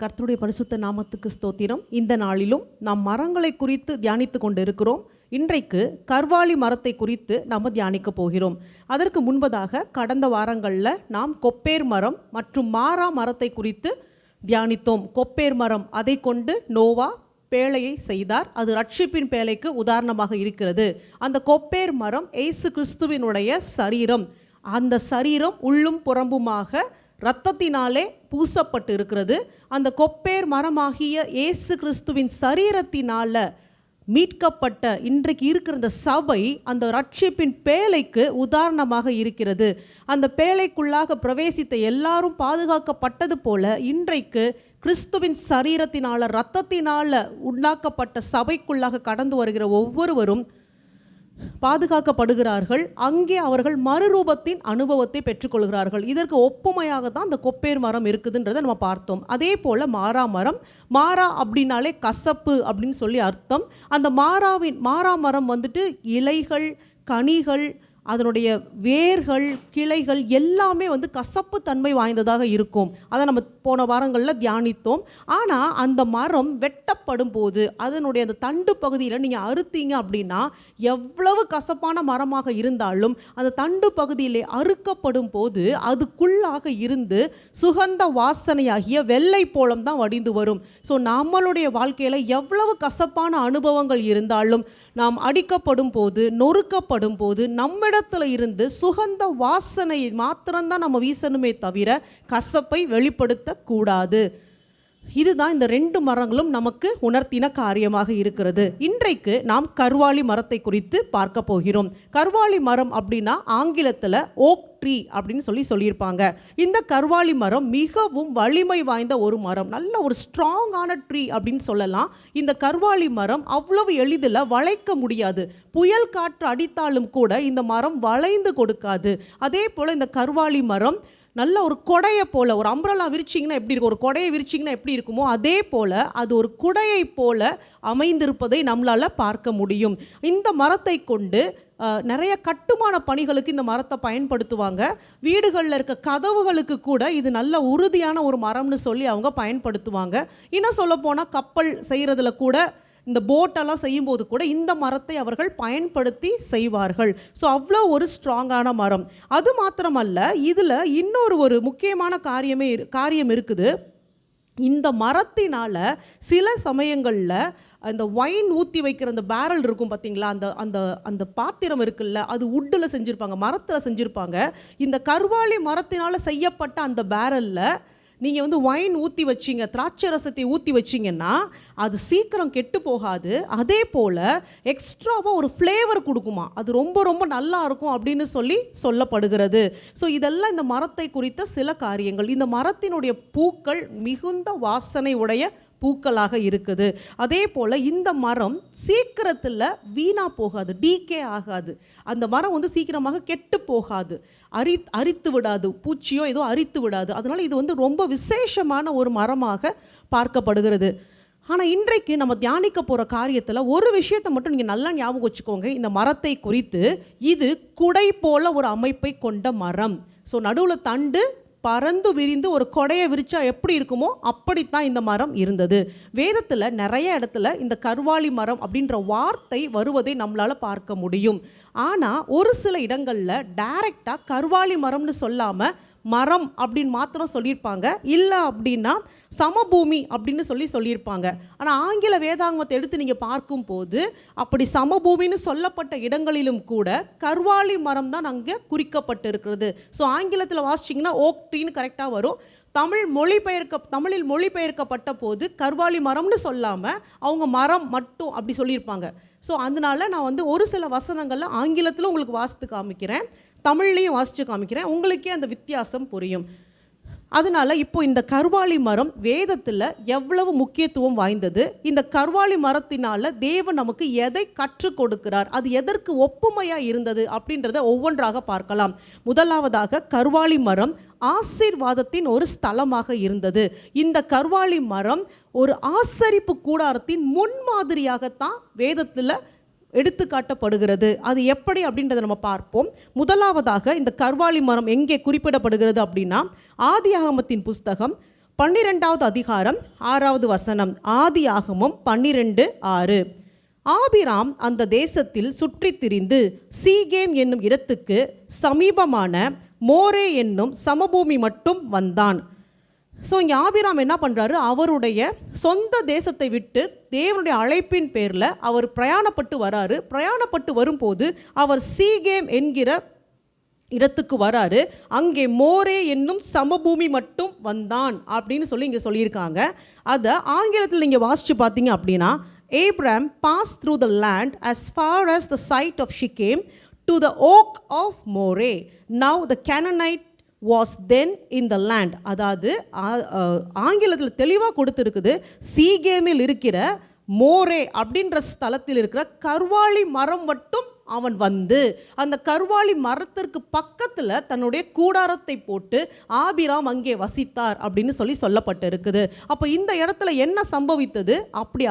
கர்த்தருடைய பரிசுத்த நாமத்துக்கு ஸ்தோத்திரம். இந்த நாளிலும் நாம் மரங்களை குறித்து தியானித்து கொண்டு இருக்கிறோம். இன்றைக்கு கர்வாலி மரத்தை குறித்து நாம் தியானிக்க போகிறோம். அதற்கு முன்பதாக கடந்த வாரங்களில் நாம் கொப்பேர் மரம் மற்றும் மாறா மரத்தை குறித்து தியானித்தோம். கொப்பேர் மரம், அதை கொண்டு நோவா பேழையை செய்தார். அது ரட்சிப்பின் பேழைக்கு உதாரணமாக இருக்கிறது. அந்த கொப்பேர் மரம் இயேசு கிறிஸ்துவினுடைய சரீரம். அந்த சரீரம் உள்ளும் புறம்புமாக இரத்தத்தினாலே பூசப்பட்டு இருக்கிறது. அந்த கொப்பேர் மரமாகிய இயேசு கிறிஸ்துவின் சரீரத்தினால மீட்கப்பட்ட இன்றைக்கு இருக்கிற இந்த சபை அந்த ரட்சிப்பின் பேழைக்கு உதாரணமாக இருக்கிறது. அந்த பேழைக்குள்ளாக பிரவேசித்த எல்லாரும் பாதுகாக்கப்பட்டது போல இன்றைக்கு கிறிஸ்துவின் சரீரத்தினால இரத்தத்தினால உண்டாக்கப்பட்ட சபைக்குள்ளாக கடந்து வருகிற ஒவ்வொருவரும் பாதுகாக்கப்படுகிறார்கள். அங்கே அவர்கள் மறுரூபத்தின் அனுபவத்தை பெற்றுக்கொள்கிறார்கள். இதற்கு ஒப்புமையாக தான் அந்த கொப்பேர் மரம் இருக்குதுன்றதை நம்ம பார்த்தோம். அதே போல் மாறா மரம், மாறா அப்படின்னாலே கசப்பு அப்படின்னு சொல்லி அர்த்தம். அந்த மாறா மரம் வந்துட்டு இலைகள், கனிகள், அதனுடைய வேர்கள், கிளைகள் எல்லாமே கசப்பு தன்மை வாய்ந்ததாக இருக்கும். அதை நம்ம போன வாரங்களில் தியானித்தோம். ஆனால் அந்த மரம் வெட்டப்படும் போது அதனுடைய அந்த தண்டு பகுதியில் நீங்கள் அறுத்தீங்க அப்படின்னா எவ்வளவு கசப்பான மரமாக இருந்தாலும் அந்த தண்டு பகுதியிலே அறுக்கப்படும் போது அதுக்குள்ளாக இருந்து சுகந்த வாசனையாகிய வெள்ளை போலம் தான் வடிந்து வரும். ஸோ நம்மளுடைய வாழ்க்கையில் எவ்வளவு கசப்பான அனுபவங்கள் இருந்தாலும் நாம் அடிக்கப்படும் போது, நொறுக்கப்படும் போது நம்மிடத்தில் இருந்து சுகந்த வாசனையை மாத்திரம்தான் நம்ம வீசணுமே தவிர கசப்பை வெளிப்படுத்த கூடாது. இதுதான் இந்த ரெண்டு மரங்களும் நமக்கு உணர்த்தின காரியமாக இருக்கிறது. இன்றைக்கு நாம் கர்வாலி மரத்தை குறித்து பார்க்க போகிறோம். கர்வாலி மரம் அப்படின்னா ஆங்கிலத்தில் ஓக் ட்ரீ அப்படின்னு சொல்லியிருப்பாங்க. இந்த கர்வாலி மரம் மிகவும் வலிமை வாய்ந்த ஒரு மரம், நல்ல ஒரு ஸ்ட்ராங்கான ட்ரீ அப்படின்னு சொல்லலாம். இந்த கர்வாலி மரம் அவ்வளவு எளிதில் வளைக்க முடியாது. புயல் காற்று அடித்தாலும் கூட இந்த மரம் வளைந்து கொடுக்காது. அதே போல் இந்த கர்வாலி மரம் நல்ல ஒரு கொடையை போல, ஒரு அம்பரலா விரிச்சிங்கன்னா எப்படி இருக்கும், ஒரு கொடையை விரிச்சிங்கன்னா எப்படி இருக்குமோ அதே போல் அது ஒரு குடையை போல அமைந்திருப்பதை நம்மளால் பார்க்க முடியும். இந்த மரத்தை கொண்டு நிறைய கட்டுமான பணிகளுக்கு இந்த மரத்தை பயன்படுத்துவாங்க. வீடுகளில் இருக்க கதவுகளுக்கு கூட இது நல்ல உறுதியான ஒரு மரம்னு சொல்லி அவங்க பயன்படுத்துவாங்க. இன்னும் சொல்ல போனால் கப்பல் செய்கிறதுல கூட, இந்த போட்டெல்லாம் செய்யும்போது கூட இந்த மரத்தை அவர்கள் பயன்படுத்தி செய்வார்கள். ஸோ அவ்வளோ ஒரு ஸ்ட்ராங்கான மரம். அது மாத்திரமல்ல, இதில் இன்னொரு முக்கியமான காரியம் இருக்குது. இந்த மரத்தினால சில சமயங்களில் அந்த வைன் ஊற்றி வைக்கிற அந்த பேரல் இருக்கும் பார்த்தீங்களா, அந்த பாத்திரம் இருக்குல்ல, அது உட்டில் செஞ்சுருப்பாங்க, மரத்தில் செஞ்சுருப்பாங்க. இந்த கர்வாலி மரத்தினால் செய்யப்பட்ட அந்த பேரலில் நீங்கள் வைன் ஊற்றி வச்சிங்க, திராட்சை ரசத்தை ஊற்றி வச்சிங்கன்னா அது சீக்கிரம் கெட்டு போகாது. அதே போல் எக்ஸ்ட்ராவாக ஒரு ஃப்ளேவர் கொடுக்குமா, அது ரொம்ப ரொம்ப நல்லா இருக்கும் அப்படின்னு சொல்லப்படுகிறது. ஸோ இதெல்லாம் இந்த மரத்தை குறித்த சில காரியங்கள். இந்த மரத்தினுடைய பூக்கள் மிகுந்த வாசனை உடைய பூக்களாக இருக்குது. அதே போல் இந்த மரம் சீக்கிரத்தில் வீணாக போகாது, டீகே ஆகாது. அந்த மரம் சீக்கிரமாக கெட்டு போகாது, அரித்து விடாது, பூச்சியோ ஏதோ அரித்து விடாது. அதனால் இது ரொம்ப விசேஷமான ஒரு மரமாக பார்க்கப்படுகிறது. ஆனால் இன்றைக்கு நம்ம தியானிக்க போகிற காரியத்தில் ஒரு விஷயத்தை மட்டும் நீங்கள் நல்லா ஞாபகம் வச்சுக்கோங்க. இந்த மரத்தை குறித்து, இது குடை போல ஒரு அமைப்பை கொண்ட மரம். ஸோ நடுவில் தண்டு பறந்து விரிந்து ஒரு கொடையை விரிச்சா எப்படி இருக்குமோ அப்படித்தான் இந்த மரம் இருந்தது. வேதத்தில் நிறைய இடத்துல இந்த கர்வாலி மரம் அப்படின்ற வார்த்தை வருவதை நம்மளால் பார்க்க முடியும். ஆனால் ஒரு சில இடங்களில் டைரெக்டாக கர்வாலி மரம்னு சொல்லாமல் மரம் அப்படின்னு மாத்திரம் சொல்லியிருப்பாங்க. இல்லை அப்படின்னா சமபூமி அப்படின்னு சொல்லியிருப்பாங்க. ஆனால் ஆங்கில வேதாங்கமத்தை எடுத்து நீங்கள் பார்க்கும்போது அப்படி சமபூமின்னு சொல்லப்பட்ட இடங்களிலும் கூட கர்வாலி மரம் தான் அங்கே குறிக்கப்பட்டு இருக்கிறது. ஸோ ஆங்கிலத்தில் வாசிச்சிங்கன்னா ஓக் ட்ரீன்னு கரெக்டாக வரும். தமிழில் மொழிபெயர்க்கப்பட்ட போது கர்வாலி மரம்னு சொல்லாமல் அவங்க மரம் மட்டும் அப்படி சொல்லியிருப்பாங்க. ஸோ அதனால நான் ஒரு சில வசனங்களில் ஆங்கிலத்தில் உங்களுக்கு வாசித்து காமிக்கிறேன், தமிழ்லையும் வாசித்து காமிக்கிறேன், உங்களுக்கே அந்த வித்தியாசம் புரியும். அதனால் இப்போ இந்த கர்வாலி மரம் வேதத்தில் எவ்வளவு முக்கியத்துவம் வாய்ந்தது, இந்த கர்வாலி மரத்தினால் தேவன் நமக்கு எதை கற்றுக் கொடுக்கிறார், அது எதற்கு ஒப்புமையாக இருந்தது அப்படின்றத ஒவ்வொன்றாக பார்க்கலாம். முதலாவதாக கர்வாலி மரம் ஆசீர்வாதத்தின் ஒரு ஸ்தலமாக இருந்தது. இந்த கர்வாலி மரம் ஒரு ஆசரிப்பு கூடாரத்தின் முன்மாதிரியாகத்தான் வேதத்தில் எடுத்துக்காட்டப்படுகிறது. அது எப்படி அப்படின்றத நம்ம பார்ப்போம். முதலாவதாக இந்த கர்வாலி மரம் எங்கே குறிப்பிடப்படுகிறது அப்படின்னா, ஆதியாகமத்தின் புஸ்தகம் 12வது அதிகாரம் 6வது வசனம். ஆதியாகமம் 12:6. ஆபிராம் அந்த தேசத்தில் சுற்றித் திரிந்து சீகேம் என்னும் இடத்துக்கு சமீபமான மோரே என்னும் சமபூமி மட்டும் வந்தான். ஸோ இங்கே ஆபிராம் என்ன பண்ணுறாரு, அவருடைய சொந்த தேசத்தை விட்டு தேவனுடைய அழைப்பின் பேரில் அவர் பிரயாணப்பட்டு வராரு. பிரயாணப்பட்டு வரும்போது அவர் சீகேம் என்கிற இடத்துக்கு வராரு. அங்கே மோரே என்னும் சமபூமி மட்டும் வந்தான் அப்படின்னு சொல்லி இங்கே சொல்லியிருக்காங்க. அதை ஆங்கிலத்தில் நீங்கள் வாசித்து பார்த்தீங்க அப்படின்னா, Abraham passed through the land as far as the site of Shechem to the oak of Moreh. Now the Canaanite was then in the land. அதாவது ஆங்கிலத்தில் தெளிவாக கொடுத்துருக்குது, சீகேமில் இருக்கிற மோரே அப்படின்ற ஸ்தலத்தில் இருக்கிற கர்வாலி மரம் மட்டும் அவன் வந்து அந்த கர்வாலி மரத்திற்கு பக்கத்தில் தன்னுடைய கூடாரத்தை போட்டு ஆபிராம் அங்கே வசித்தார் அப்படின்னு சொல்லப்பட்டு இருக்குது. அப்போ இந்த இடத்துல என்ன சம்பவித்தது? அப்படி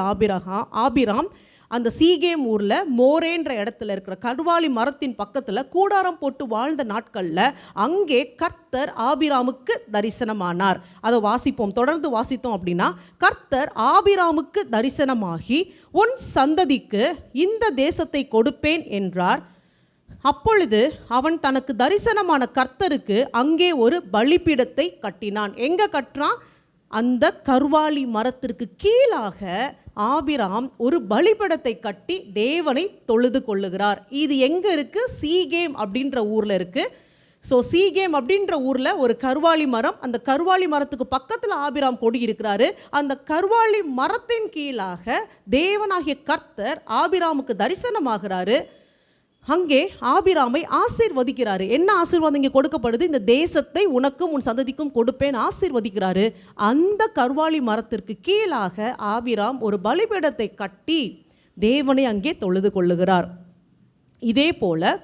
ஆபிராம் அந்த சீகேம் ஊரில் மோரேன்ற இடத்துல இருக்கிற கர்வாலி மரத்தின் பக்கத்தில் கூடாரம் போட்டு வாழ்ந்த நாட்களில் அங்கே கர்த்தர் ஆபிராமுக்கு தரிசனமானார். அதை வாசிப்போம், தொடர்ந்து வாசித்தோம் அப்படின்னா, கர்த்தர் ஆபிராமுக்கு தரிசனமாகி உன் சந்ததிக்கு இந்த தேசத்தை கொடுப்பேன் என்றார். அப்பொழுது அவன் தனக்கு தரிசனமான கர்த்தருக்கு அங்கே ஒரு பலிபீடத்தை கட்டினான். எங்கே கட்டுறான்? அந்த கர்வாலி மரத்திற்கு கீழாக ஆபிராம் ஒரு பலிபீடத்தை கட்டி தேவனை தொழுது கொள்ளுகிறார். இது எங்கே இருக்குது? சீகேம் அப்படின்ற ஊரில் இருக்குது. ஸோ சீகேம் அப்படின்ற ஊரில் ஒரு கர்வாலி மரம், அந்த கர்வாலி மரத்துக்கு பக்கத்தில் ஆபிராம் கொடி இருக்கிறாரு. அந்த கர்வாலி மரத்தின் கீழாக தேவனாகிய கர்த்தர் ஆபிராமுக்கு தரிசனமாகிறாரு. அங்கே ஆபிராமை ஆசீர்வதிக்கிறாரு. என்ன ஆசீர்வாதம் இங்கே கொடுக்கப்படுது? இந்த தேசத்தை உனக்கும் உன் சந்ததிக்கும் கொடுப்பேன் ஆசீர்வதிக்கிறாரு. அந்த கர்வாலி மரத்திற்கு கீழாக ஆபிராம் ஒரு பலிபீடத்தை கட்டி தேவனை அங்கே தொழுது கொள்ளுகிறார். இதே போல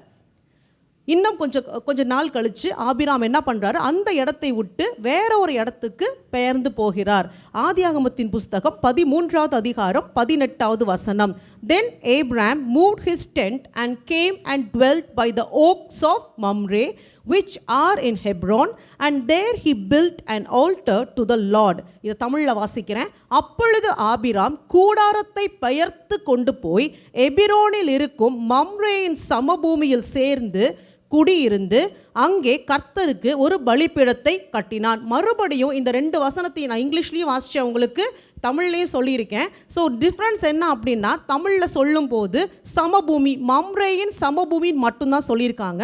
இன்னும் கொஞ்சம் நாள் கழித்து ஆபிராம் என்ன பண்ணுறாரு, அந்த இடத்தை விட்டு வேற ஒரு இடத்துக்கு பெயர்ந்து போகிறார். ஆதியாகமத்தின் புஸ்தகம் 13வது அதிகாரம் 18வது வசனம். Then Abraham moved his tent and came and dwelt by the oaks of Mamre, which are in Hebron, and there he built an altar to the Lord. இதை தமிழில் வாசிக்கிறேன். அப்பொழுது ஆபிராம் கூடாரத்தை பெயர்த்து கொண்டு போய் எபிரோனில் இருக்கும் மம்ரேயின் சமபூமியில் சேர்ந்து குடியிருந்து அங்கே கர்த்தருக்கு ஒரு பலிபீடத்தை கட்டினான். மறுபடியும் இந்த 2 வசனத்தையும் நான் இங்கிலீஷ்லேயும் வாசித்தேன், உங்களுக்கு தமிழ்லேயும் சொல்லியிருக்கேன். ஸோ டிஃப்ரென்ஸ் என்ன அப்படின்னா, தமிழில் சொல்லும்போது சமபூமி, மம்ரேயின் சமபூமின்னு மட்டும்தான் சொல்லியிருக்காங்க.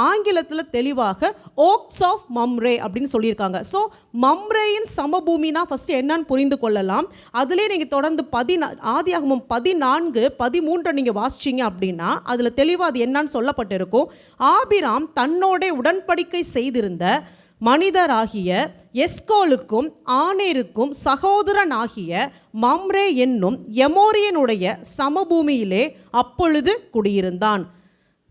ஆங்கிலத்தில் தெளிவாக ஓக்ஸ் ஆஃப் மம்ரே அப்படின்னு சொல்லியிருக்காங்க. ஸோ மம்ரேயின் சமபூமினா ஃபஸ்ட்டு என்னன்னு புரிந்து கொள்ளலாம். அதிலே நீங்கள் தொடர்ந்து ஆதியாகமம் 14:13 நீங்கள் வாசிச்சிங்க அப்படின்னா அதில் தெளிவாக அது என்னன்னு சொல்லப்பட்டிருக்கும். ஆபிராம் தன்னோட உடன்படிக்கை செய்திருந்த மனிதராகிய எஸ்கோலுக்கும் ஆனேருக்கும் சகோதரனாகிய மம்ரே என்னும் எமோரியனுடைய சமபூமியிலே அப்பொழுது குடியிருந்தான்.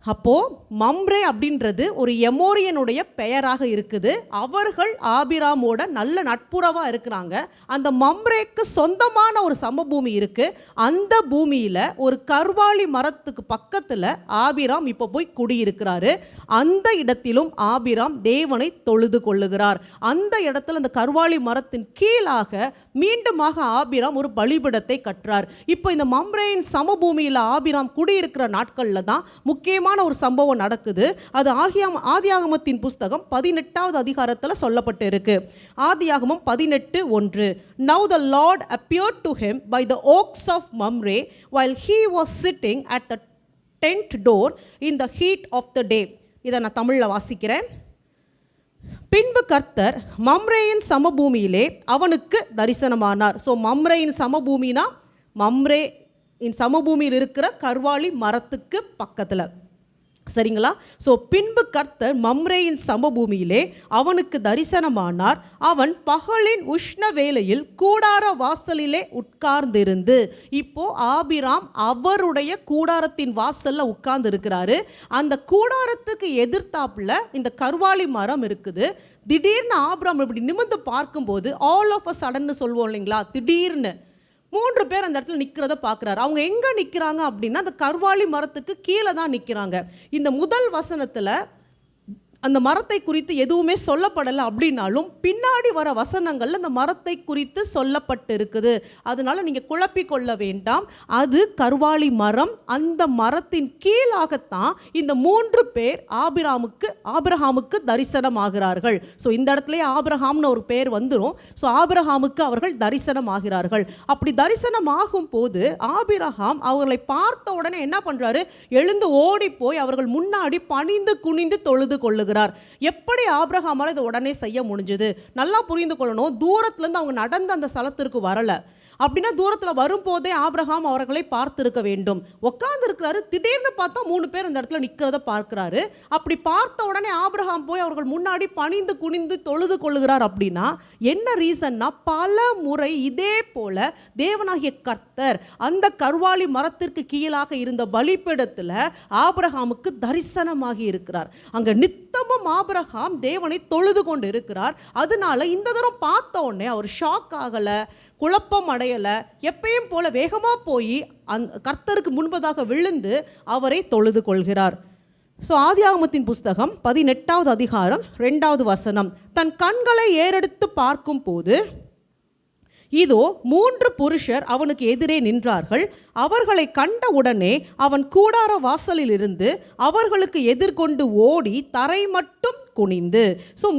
அப்போது மம்ரே அப்படின்றது ஒரு எமோரியனுடைய பெயராக இருக்குது. அவர்கள் ஆபிராமோட நல்ல நட்புறவாக இருக்கிறாங்க. அந்த மம்ரேக்கு சொந்தமான ஒரு சமபூமி இருக்குது. அந்த பூமியில் ஒரு கர்வாலி மரத்துக்கு பக்கத்தில் ஆபிராம் இப்போ போய் குடியிருக்கிறாரு. அந்த இடத்திலும் ஆபிராம் தேவனை தொழுது கொள்ளுகிறார். அந்த இடத்துல அந்த கர்வாலி மரத்தின் கீழாக மீண்டுமாக ஆபிராம் ஒரு பலிபீடத்தை கட்டுறார். இப்போ இந்த மம்ரேயின் சமபூமியில் ஆபிராம் குடியிருக்கிற நாட்களில் தான் முக்கியமான ஒரு சம்பவம் நடக்குது. அது ஆதியாகமத்தின் புஸ்தகம் 18வது அதிகாரத்தில் சொல்லப்பட்டு இருக்கு. ஆதியாகமம் 18:1. Now the Lord appeared to him by the oaks of Mamre while he was sitting at the tent door in the heat of the day. இதை நான் தமிழில் வாசிக்கிறேன். பின்பு கர்த்தர் மம்ரேயின் சமபூமியிலே அவனுக்கு தரிசனமானார். ஸோ மம்ரேயின் சமபூமினா மம்ரேயின் சமபூமியில் இருக்கிற கர்வாலி மரத்துக்கு பக்கத்தில், சரிங்களா? ஸோ பின்பு கர்த்தர் மம்ரேயின் சமபூமியிலே அவனுக்கு தரிசனமானார். அவன் பகலின் உஷ்ண வேளையில் கூடார வாசலிலே உட்கார்ந்திருந்து, இப்போ ஆபிராம் அவருடைய கூடாரத்தின் வாசல்ல உட்கார்ந்து இருக்கிறாரு. அந்த கூடாரத்துக்கு எதிர்த்தாப்புல இந்த கர்வாலி மரம் இருக்குது. திடீர்னு ஆபிராம் இப்படி நிமிர்ந்து பார்க்கும்போது ஆல் ஆஃப் அ சடன்னு சொல்லுவோம் இல்லைங்களா, திடீர்னு 3 பேர் அந்த இடத்துல நிற்கிறத பார்க்குறாரு. அவங்க எங்கே நிற்கிறாங்க அப்படின்னா அந்த கர்வாலி மரத்துக்கு கீழே தான் நிற்கிறாங்க. இந்த முதல் வசனத்தில் அந்த மரத்தை குறித்து எதுவுமே சொல்லப்படலை அப்படின்னாலும் பின்னாடி வர வசனங்கள்ல அந்த மரத்தை குறித்து சொல்லப்பட்டு இருக்குது. அதனால நீங்க குழப்பிக் கொள்ள வேண்டாம். அது கர்வாலி மரம். அந்த மரத்தின் கீழாகத்தான் இந்த 3 பேர் ஆபிரகாமுக்கு தரிசனமாகிறார்கள். ஸோ இந்த இடத்துல ஆபிரகாம்னு ஒரு பேர் வந்துடும். ஸோ ஆபிரகாமுக்கு அவர்கள் தரிசனமாகிறார்கள். அப்படி தரிசனமாகும் போது ஆபிரகாம் அவர்களை பார்த்த உடனே என்ன பண்றாரு? எழுந்து ஓடி போய் அவர்கள் முன்னாடி பணிந்து குனிந்து தொழுது கொள்ளுகிறார். எப்படி ஆபிரகாமால இதை உடனே செய்ய முடிஞ்சது? நல்லா புரிந்து கொள்ளணும். தூரத்துல இருந்து அவங்க நடந்து அந்த ஸ்தலத்திற்கு வரல. அப்படின்னா தூரத்தில் வரும்போதே ஆபிரகாம் அவர்களை பார்த்திருக்க வேண்டும். உட்கார்ந்து இருக்கிறாரு, திடீர்னு பார்த்தா 3 பேர் இந்த இடத்துல நிற்கிறத பார்க்கிறாரு. அப்படி பார்த்த உடனே ஆபிரகாம் போய் அவர்கள் முன்னாடி பணிந்து குனிந்து தொழுது கொள்ளுகிறார். அப்படின்னா என்ன ரீசன்னா, பல முறை இதே போல தேவனாகிய கர்த்தர் அந்த கர்வாலி மரத்திற்கு கீழாக இருந்த பலிபீடத்தில் ஆபிரகாமுக்கு தரிசனமாகி இருக்கிறார். அங்க நித்தமும் ஆபிரகாம் தேவனை தொழுது கொண்டு இருக்கிறார். அதனால இந்த தரம் பார்த்த உடனே அவர் ஷாக் ஆகல, குழப்பம் அடையல. எப்பயும் போல வேகமா போய் அந்த கர்த்தருக்கு முன்பதாக விழுந்து அவரை தொழுது கொள்கிறார். ஆதியாகமத்தின் புஸ்தகம் 18வது அதிகாரம் 2வது வசனம். தன் கண்களை ஏறெடுத்து பார்க்கும் போது இதோ 3 புருஷர் அவனுக்கு எதிரே நின்றார்கள். அவர்களை கண்டவுடனே அவன் கூடார வாசலில் இருந்து அவர்களுக்கு எதிர்கொண்டு ஓடி தரை மட்டும் குனிந்து.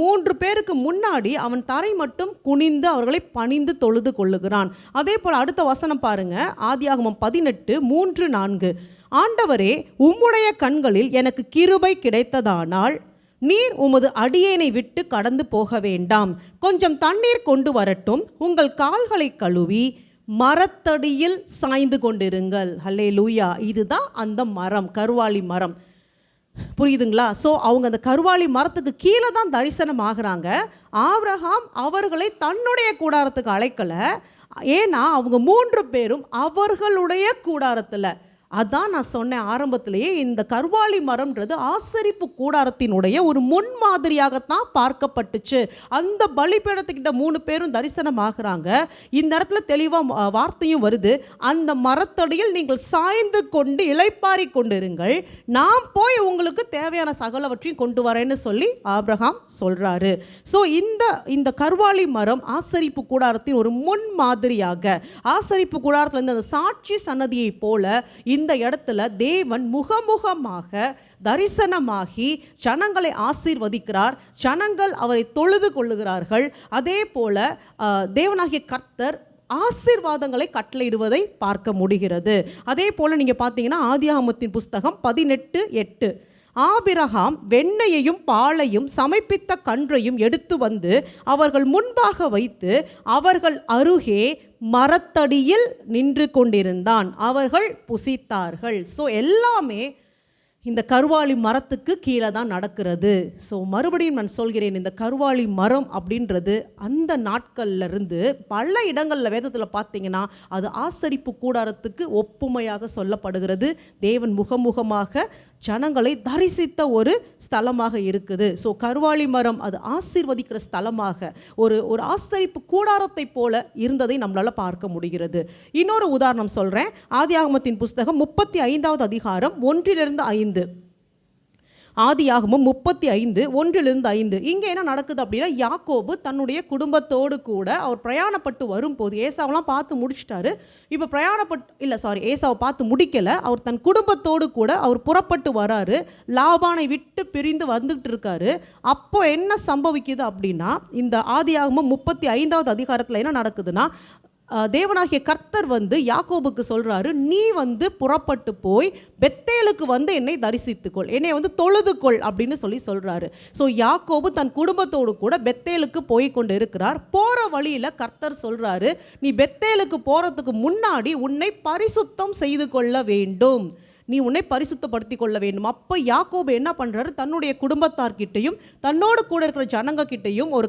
3 பேருக்கு முன்னாடி அவன் தரை மட்டும் குனிந்து அவர்களை பணிந்து தொழுது கொள்ளுகிறான். அதே போல் அடுத்த வசனம் பாருங்க, ஆதியாகமம் 18:3-4. ஆண்டவரே, உம்முடைய கண்களில் எனக்கு கிருபை கிடைத்ததானால் நீர் உமது அடியேனை விட்டு கடந்து போக வேண்டாம். கொஞ்சம் தண்ணீர் கொண்டு வரட்டும். உங்கள் கால்களை கழுவி மரத்தடியில் சாய்ந்து கொண்டிருங்கள். ஹல்லேலூயா. இதுதான் அந்த மரம், கர்வாலி மரம். புரியுதுங்களா? அவங்க அந்த கர்வாலி மரத்துக்கு கீழே தான் தரிசனம் ஆகிறாங்க. ஆபிரகாம் அவர்களை தன்னுடைய கூடாரத்துக்கு அழைக்கல. ஏன்னா அவங்க 3 பேரும் அவர்களுடைய கூடாரத்தில். அதான் நான் சொன்னேன் ஆரம்பத்திலேயே, இந்த கர்வாலி மரம்ன்றது ஆசரிப்பு கூடாரத்தினுடைய ஒரு முன்மாதிரியாகத்தான் பார்க்கப்பட்டுச்சு. அந்த பலிபீடத்துக்கிட்ட 3 பேரும் தரிசனம் ஆகிறாங்க. இந்த இடத்துல தெளிவாக வார்த்தையும் வருது, அந்த மரத்தடியில் நீங்கள் சாய்ந்து கொண்டு இளைப்பாரி கொண்டிருங்கள், நான் போய் உங்களுக்கு தேவையான சகலவற்றையும் கொண்டு வரேன்னு சொல்லி ஆபிரகாம் சொல்றாரு. இந்த கர்வாலி மரம் ஆசரிப்பு கூடாரத்தின் ஒரு முன்மாதிரியாக, ஆசரிப்பு கூடாரத்தில் இருந்த அந்த சாட்சி சன்னதியை போல இந்த இடத்துல தேவன் முகமுகமாக தரிசனமாகி ஜனங்களை ஆசீர்வதிக்கிறார். ஜனங்கள் அவரை தொழுது கொள்ளுகிறார்கள். அதே போல தேவனாகிய கர்த்தர் ஆசீர்வாதங்களை கட்டளையிடுவதை பார்க்க முடிகிறது. அதே போல நீங்க பார்த்தீங்கன்னா ஆதியாகமத்தின் புஸ்தகம் 18:8. ஆபிரகாம் வெண்ணெயையும் பாலையும் சமைப்பித்த கன்றையும் எடுத்து வந்து அவர்கள் முன்பாக வைத்து அவர்கள் அருகே மரத்தடியில் நின்று கொண்டிருந்தான். அவர்கள் புசித்தார்கள். எல்லாமே இந்த கர்வாலி மரத்துக்கு கீழே தான் நடக்கிறது. மறுபடியும் நான் சொல்கிறேன், இந்த கர்வாலி மரம் அப்படின்றது அந்த நாட்கள்ல இருந்து பல இடங்களில் வேதத்தில் பார்த்தீங்கன்னா அது ஆசரிப்பு கூடாரத்துக்கு ஒப்புமையாக சொல்லப்படுகிறது. தேவன் முகமுகமாக ஜனங்களை தரிசித்த ஒரு ஸ்தலமாக இருக்குது. கர்வாலி மரம் அது ஆசீர்வதிக்கிற ஸ்தலமாக ஒரு ஆசரிப்பு கூடாரத்தை போல இருந்ததை நம்மளால பார்க்க முடிகிறது. இன்னொரு உதாரணம் சொல்றேன். ஆதியாகமத்தின் புஸ்தகம் 35வது அதிகாரம் 1-5. ஆதியாகமம் 35:1-5. இங்கே என்ன நடக்குது அப்படின்னா, யாக்கோபு தன்னுடைய குடும்பத்தோடு கூட அவர் பிரயாணப்பட்டு வரும்போது, ஏசாவெல்லாம் பார்த்து முடிச்சிட்டாரு. இப்போ ஏசாவை பார்த்து முடிக்கல, அவர் தன் குடும்பத்தோடு கூட அவர் புறப்பட்டு வராரு. லாபானை விட்டு பிரிந்து வந்துட்டு இருக்காரு. அப்போ என்ன சம்பவிக்குது அப்படின்னா, இந்த ஆதியாகமம் 35வது அதிகாரத்தில் என்ன நடக்குதுன்னா, தேவனாகிய கர்த்தர் யாக்கோபுக்கு சொல்றாரு, நீ புறப்பட்டு போய் பெத்தேலுக்கு என்னை தரிசித்துக்கொள், என்னை தொழுதுகொள் அப்படின்னு சொல்றாரு. யாக்கோபு தன் குடும்பத்தோடு கூட பெத்தேலுக்கு போய் கொண்டு இருக்கிறார். போற வழியில கர்த்தர் சொல்றாரு, நீ பெத்தேலுக்கு போறதுக்கு முன்னாடி உன்னை பரிசுத்தம் செய்து கொள்ள வேண்டும், நீ உன்னை பரிசுத்தப்படுத்திக் கொள்ள வேண்டும். அப்போ யாக்கோபு என்ன பண்றாரு, தன்னுடைய குடும்பத்தார்கிட்டையும் தன்னோடு கூட இருக்கிற ஜனங்க கிட்டையும் ஒரு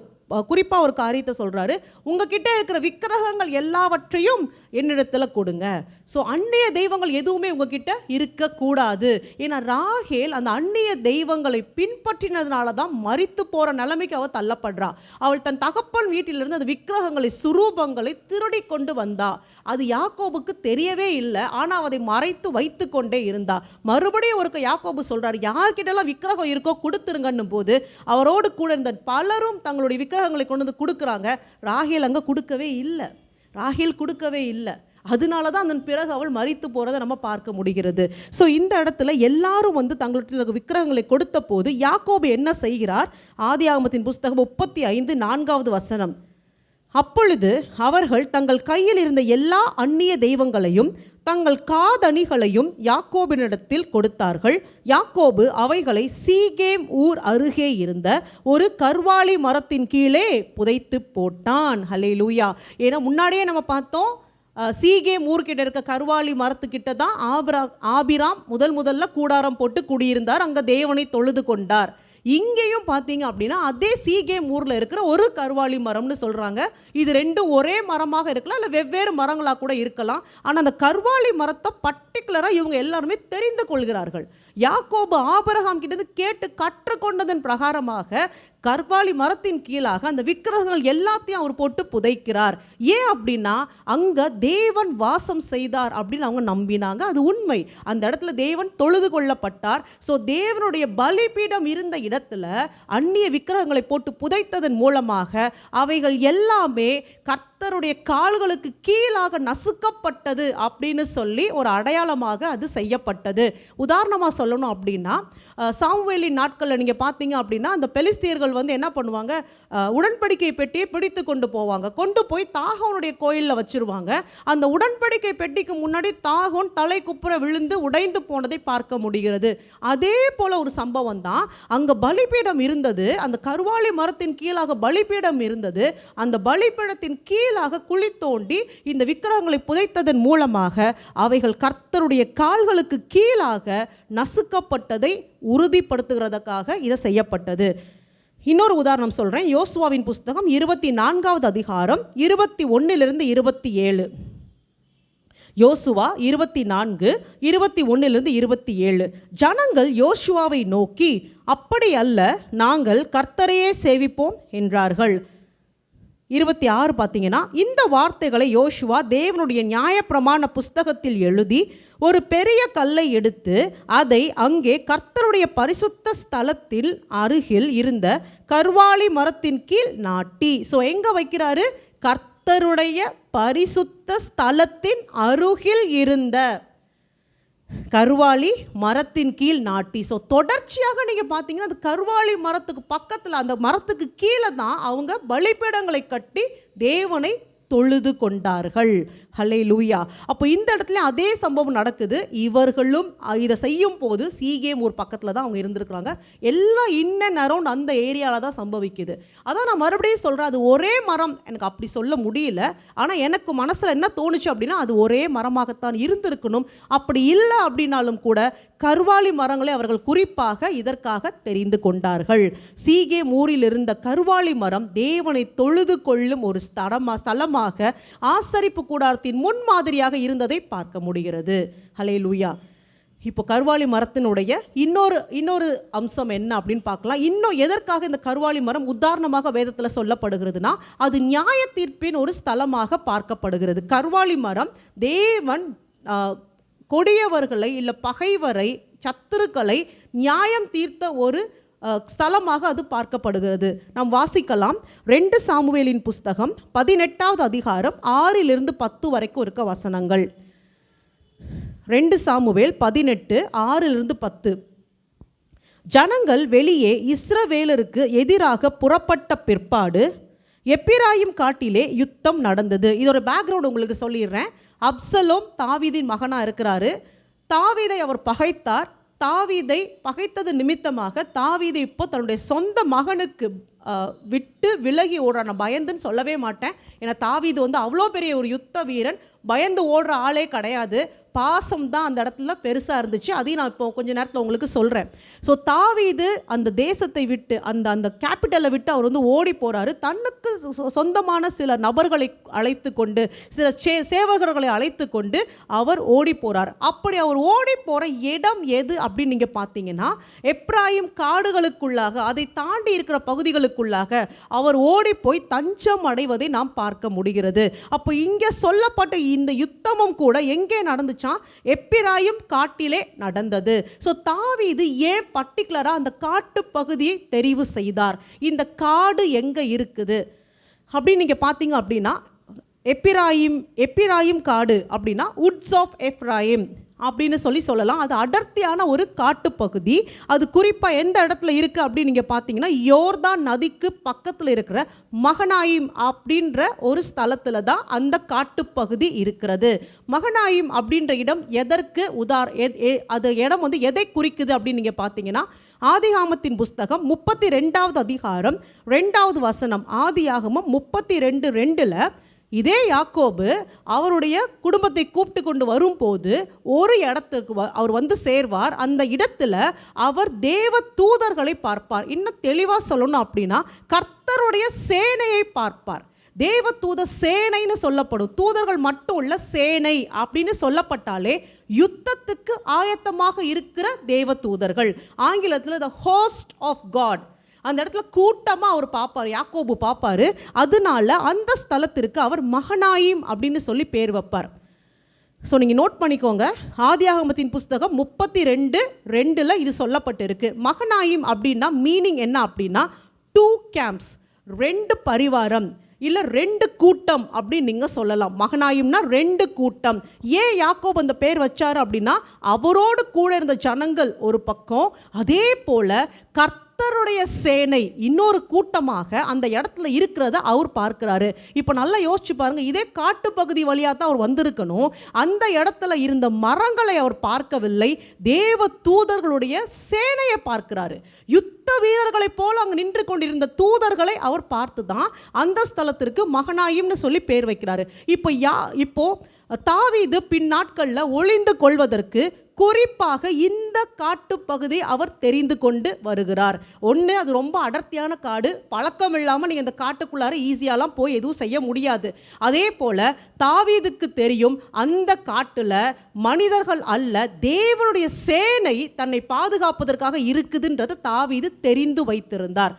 குறிப்பாக ஒரு காரியத்தை சொல்கிறாரு, உங்ககிட்ட இருக்கிற விக்கிரகங்கள் எல்லாவற்றையும் என்னிடத்தில் கொடுங்க. ஸோ அந்நிய தெய்வங்கள் எதுவுமே உங்ககிட்ட இருக்கக்கூடாது. ஏன்னா ராகேல் அந்த அந்நிய தெய்வங்களை பின்பற்றினதுனால தான் மரித்து போகிற நிலைமைக்கு அவள் தள்ளப்படுறா. அவள் தன் தகப்பன் வீட்டிலிருந்து அந்த விக்கிரகங்களை சுரூபங்களை திருடி கொண்டு வந்தா. அது யாக்கோபுக்கு தெரியவே இல்லை. ஆனால் அதை மறைத்து வைத்து கொண்டே இருந்தா. மறுபடியும் ஒரு யாக்கோபு சொல்கிறார், யார்கிட்டலாம் விக்கிரகம் இருக்கோ கொடுத்துருங்கன்னும் போது அவரோடு கூட இருந்த பலரும் தங்களுடைய விக்கிரகங்களை கொண்டு வந்து கொடுக்குறாங்க. ராகேல் அங்கே கொடுக்கவே இல்லை. ராகேல் கொடுக்கவே இல்லை. அதனால தான் அதன் பிறகு அவள் மரித்து போகிறத நம்ம பார்க்க முடிகிறது. ஸோ இந்த இடத்துல எல்லாரும் வந்து தங்களுடைய விக்கிரகங்களை கொடுத்த போது யாக்கோபு என்ன செய்கிறார்? ஆதியாகமத்தின் புஸ்தகம் 35:4 அப்பொழுது அவர்கள் தங்கள் கையில் இருந்த எல்லா அந்நிய தெய்வங்களையும் தங்கள் காதணிகளையும் யாக்கோபினிடத்தில் கொடுத்தார்கள். யாக்கோபு அவைகளை சீகேம் ஊர் அருகே இருந்த ஒரு கர்வாலி மரத்தின் கீழே புதைத்து போட்டான். ஹல்லேலூயா. ஏன்னா முன்னாடியே நம்ம பார்த்தோம், சீகேம் ஊர்கிட்ட இருக்க கர்வாலி மரத்துக்கிட்ட தான் ஆபிராம் முதல்ல கூடாரம் போட்டு குடியிருந்தார். அங்கே தேவனை தொழுது கொண்டார். இங்கேயும் பார்த்தீங்க அப்படின்னா அதே சீகேம் ஊரில் இருக்கிற ஒரு கர்வாலி மரம்னு சொல்கிறாங்க. இது ரெண்டும் ஒரே மரமாக இருக்கலாம், இல்லை வெவ்வேறு மரங்களாக கூட இருக்கலாம். ஆனால் அந்த கர்வாலி மரத்தை பர்டிகுலராக இவங்க எல்லாருமே தெரிந்து கொள்கிறார்கள். யாக்கோபு ஆபிரகாம் கிட்டேருந்து கேட்டு கற்றுக்கொண்டதன் பிரகாரமாக கர்வாலி மரத்தின் கீழாக அந்த விக்கிரகங்கள் எல்லாத்தையும் அவர் போட்டு புதைக்கிறார். ஏன் அப்படின்னா அங்கே தேவன் வாசம் செய்தார் அப்படின்னு அவங்க நம்பினாங்க. அது உண்மை. அந்த இடத்துல தேவன் தொழுது கொள்ளப்பட்டார். ஸோ தேவனுடைய பலிபீடம் இருந்த இடத்துல அந்நிய விக்கிரகங்களை போட்டு புதைத்ததன் மூலமாக அவைகள் எல்லாமே கர்த்தருடைய கால்களுக்கு கீழாக நசுக்கப்பட்டது அப்படின்னு சொல்லி ஒரு அடையாளமாக அது செய்யப்பட்டது. உதாரணமாக சொல்லணும் அப்படின்னா சாமுவேலின் நாட்களில் நீங்கள் பார்த்தீங்க அப்படின்னா அந்த பெலிஸ்தியர்கள் வந்து என்ன பண்ணுவாங்க, உடன்படிக்கை பெட்டியை பிடித்து கொண்டு போவாங்க. கொண்டு போய் தாகோனுடைய கோயிலில் வச்சிருவாங்க. அந்த உடன்படிக்கை பெட்டிக்கு முன்னாடி தாகோன் தலை குப்புற விழுந்து உடைந்து போனதை பார்க்க முடிகிறது. அதே போல ஒரு சம்பவம் தான். அங்கே பலிபீடம் இருந்தது. அந்த கர்வாலி மரத்தின் கீழாக பலிபீடம் இருந்தது. அந்த பலிபீடத்தின் கீழாக குழி தோண்டி இந்த விக்கிரகங்களை புதைத்ததன் மூலமாக அவைகள் கர்த்தருடைய கால்களுக்கு கீழாக நசுக்கப்பட்டதை உறுதிப்படுத்துகிறதுக்காக இதை செய்யப்பட்டது. இன்னொரு உதாரணம் சொல்கிறேன். யோசுவாவின் புஸ்தகம் 24 21-27. யோசுவா 24 21-27. ஜனங்கள் யோசுவாவை நோக்கி, அப்படி அல்ல, நாங்கள் கர்த்தரையே சேவிப்போம் என்றார்கள். 26 பார்த்தீங்கன்னா, இந்த வார்த்தைகளை யோசுவா தேவனுடைய நியாயப்பிரமாண புஸ்தகத்தில் எழுதி ஒரு பெரிய கல்லை எடுத்து அதை அங்கே கர்த்தருடைய பரிசுத்த ஸ்தலத்தில் அருகில் இருந்த கர்வாலி மரத்தின் கீழ் நாட்டி. ஸோ எங்கே வைக்கிறாரு? கர்த்தருடைய பரிசுத்த ஸ்தலத்தின் அருகில் இருந்த கர்வாலி மரத்தின் கீழ் நாட்டி. ஸோ தொடர்ச்சியாக நீங்கள் பார்த்தீங்கன்னா அந்த கர்வாலி மரத்துக்கு பக்கத்தில் அந்த மரத்துக்கு கீழே தான் அவங்க பலிபீடங்களை கட்டி தேவனை தொழுது கொண்டார்கள். ஹல்லேலூயா. அப்போ இந்த இடத்துல அதே சம்பவம் நடக்குது. இவர்களும் இதை செய்யும் போது சீகேம் ஊர் பக்கத்தில் தான் அவங்க இருந்திருக்கிறாங்க. எல்லாம் இன் அண்ட் அரௌண்ட் அந்த ஏரியாவில் தான் சம்பவிக்குது. அதான் நான் மறுபடியும் சொல்கிறேன், அது ஒரே மரம். எனக்கு அப்படி சொல்ல முடியல. ஆனால் எனக்கு மனசில் என்ன தோணுச்சு அப்படின்னா அது ஒரே மரமாகத்தான் இருந்திருக்கணும். அப்படி இல்லை அப்படின்னாலும் கூட கர்வாலி மரங்களை அவர்கள் குறிப்பாக இதற்காக தெரிந்து கொண்டார்கள். சீகேம் ஊரில் இருந்த கர்வாலி மரம் தேவனை தொழுது கொள்ளும் ஒரு ஸ்தலமாக ஆசரிப்பு கூடாரத்தின் முன்மாதிரியாக இருந்ததை பார்க்க முடிகிறது. ஹல்லேலூயா. இப்போ கர்வாலி மரத்தினுடைய இன்னொரு அம்சம் என்ன அப்படின்னு பார்க்கலாம். இன்னும் எதற்காக இந்த கர்வாலி மரம் உதாரணமாக வேதத்தில் சொல்லப்படுகிறதுனா அது நியாய தீர்ப்பின் ஒரு ஸ்தலமாக பார்க்கப்படுகிறது. கர்வாலி மரம் தேவன் கொடியவர்களை இல்லை பகைவரை சத்துருக்களை நியாயம் தீர்த்த ஒரு ஸ்தலமாக அது பார்க்கப்படுகிறது. நாம் வாசிக்கலாம். 2 சாமுவேலின் புஸ்தகம் 18 6-10 வரைக்கும் இருக்க வசனங்கள். 2 சாமுவேல் 18:6-10. ஜனங்கள் வெளியே இஸ்ரவேலருக்கு எதிராக புறப்பட்ட பிற்பாடு எப்பிராயிம் காட்டிலே யுத்தம் நடந்தது. இதோட பேக்ரவுண்ட் உங்களுக்கு சொல்லிடுறேன். அப்சலோம் தாவீதின் மகனாக இருக்கிறாரு. தாவீதை அவர் பகைத்தார். தாவீதை பகைத்தது நிமித்தமாக தாவீதை இப்போ தன்னுடைய சொந்த மகனுக்கு விட்டு விலகி ஓடுற. நான் பயந்துன்னு சொல்லவே மாட்டேன். ஏன்னா தாவீது அவ்வளோ பெரிய ஒரு யுத்த வீரன், பயந்து ஓடுற ஆளே கிடையாது. பாசம் தான் அந்த இடத்துல பெருசாக இருந்துச்சு. அதையும் நான் இப்போ கொஞ்சம் நேரத்தில் உங்களுக்கு சொல்கிறேன். ஸோ தாவீது அந்த தேசத்தை விட்டு அந்த அந்த கேபிட்டலை விட்டு அவர் வந்து ஓடி போகிறாரு. தன்னுக்கு சொந்தமான சில நபர்களை அழைத்து கொண்டு, சில சேவகர்களை அழைத்து கொண்டு அவர் ஓடி போகிறார். அப்படி அவர் ஓடி போகிற இடம் எது அப்படின்னு நீங்கள் பார்த்தீங்கன்னா, எப்ராயிம் காடுகளுக்குள்ளாக, அதை தாண்டி இருக்கிற பகுதிகளுக்குள்ளாக அவர் ஓடி போய் தஞ்சம் அடைவதை நாம் பார்க்க முடிகிறது. அப்போ இங்கே சொல்லப்பட்ட இந்த யுத்தமும் கூட எங்கே நடந்துச்சான்? எப்பிராயிம் காட்டிலே நடந்தது. ஸோ தாவீது ஏன் பர்டிகுலராக அந்த காட்டு பகுதியை தெரிவு செய்தார்? இந்த காடு எங்கே இருக்குது அப்படின்னு நீங்கள் பார்த்தீங்க அப்படின்னா, எப்பிராயிம் காடு அப்படின்னா உட்ஸ் ஆஃப் எப்ராயிம் அப்படின்னு சொல்லலாம். அது அடர்த்தியான ஒரு காட்டுப்பகுதி. அது குறிப்பாக எந்த இடத்துல இருக்குது அப்படின்னு நீங்கள் பார்த்தீங்கன்னா, யோர்தான் நதிக்கு பக்கத்தில் இருக்கிற மகனாயிம் அப்படின்ற ஒரு ஸ்தலத்தில் தான் அந்த காட்டுப்பகுதி இருக்கிறது. மகனாயிம் அப்படின்ற இடம் எதற்கு அது இடம் வந்து எதை குறிக்குது அப்படின்னு நீங்கள் பார்த்தீங்கன்னா, ஆதியாகமத்தின் புஸ்தகம் 32வது அதிகாரம் 2வது வசனம். ஆதியாகமம் 32:2 இதே யாக்கோபு அவருடைய குடும்பத்தை கூப்பிட்டு கொண்டு வரும்போது ஒரு இடத்துக்கு அவர் வந்து சேர்வார். அந்த இடத்துல அவர் தேவ தூதர்களை பார்ப்பார். இன்னும் தெளிவாக சொல்லணும் அப்படின்னா, கர்த்தருடைய சேனையை பார்ப்பார். தேவ தூத சேனைன்னு சொல்லப்படும். தூதர்கள் மட்டும் உள்ள சேனை அப்படின்னு சொல்லப்பட்டாலே யுத்தத்துக்கு ஆயத்தமாக இருக்கிற தேவ தூதர்கள். ஆங்கிலத்தில் த ஹோஸ்ட் ஆஃப் காட். அந்த இடத்துல கூட்டமாக அவர் பார்ப்பார், யாக்கோபு பார்ப்பார். அதனால அந்த ஸ்தலத்திற்கு அவர் மகனாயிம் அப்படின்னு சொல்லி பேர் வைப்பார். ஸோ நீங்கள் நோட் பண்ணிக்கோங்க, ஆதியாகமத்தின் புஸ்தகம் 32:2 இது சொல்லப்பட்டிருக்கு. மகனாயிம் அப்படின்னா மீனிங் என்ன அப்படின்னா, 2 கேம்ப்ஸ், 2 பரிவாரம், இல்லை 2 கூட்டம் அப்படின்னு நீங்கள் சொல்லலாம். மகனாயிம்னா 2 கூட்டம். ஏன் யாக்கோபு அந்த பேர் வச்சார் அப்படின்னா, அவரோடு கூட இருந்த ஜனங்கள் ஒரு பக்கம், அதே போல கர்த்தருடைய சேனை இன்னொரு கூட்டமாக அந்த இடத்துல இருக்கிறத அவர் பார்க்கிறாரு. இப்போ நல்லா யோசிச்சு பாருங்க, இதே காட்டுப்பகுதி வழியாக தான் அவர் வந்திருக்கணும். அந்த இடத்துல இருந்த மரங்களை அவர் பார்க்கவில்லை, தேவ தூதர்களுடைய சேனையை பார்க்கிறாரு. யுத்த வீரர்களை போல அங்கு நின்று கொண்டிருந்த தூதர்களை அவர் பார்த்து தான் அந்த ஸ்தலத்திற்கு மகனாயிம்னு சொல்லி பேர் வைக்கிறாரு. இப்போ தாவீது பின் நாட்களில் ஒளிந்து கொள்வதற்கு குறிப்பாக இந்த காட்டுப்பகுதியை அவர் தெரிந்து கொண்டு வருகிறார். ஒன்று, அது ரொம்ப அடர்த்தியான காடு, பழக்கம் இல்லாமல் நீங்கள் இந்த காட்டுக்குள்ளார ஈஸியாலாம் போய் எதுவும் செய்ய முடியாது. அதே போல் தாவீதுக்கு தெரியும், அந்த காட்டில் மனிதர்கள் அல்ல, தேவனுடைய சேனை தன்னை பாதுகாப்பதற்காக இருக்குதுன்றது தாவீது தெரிந்து வைத்திருந்தார்.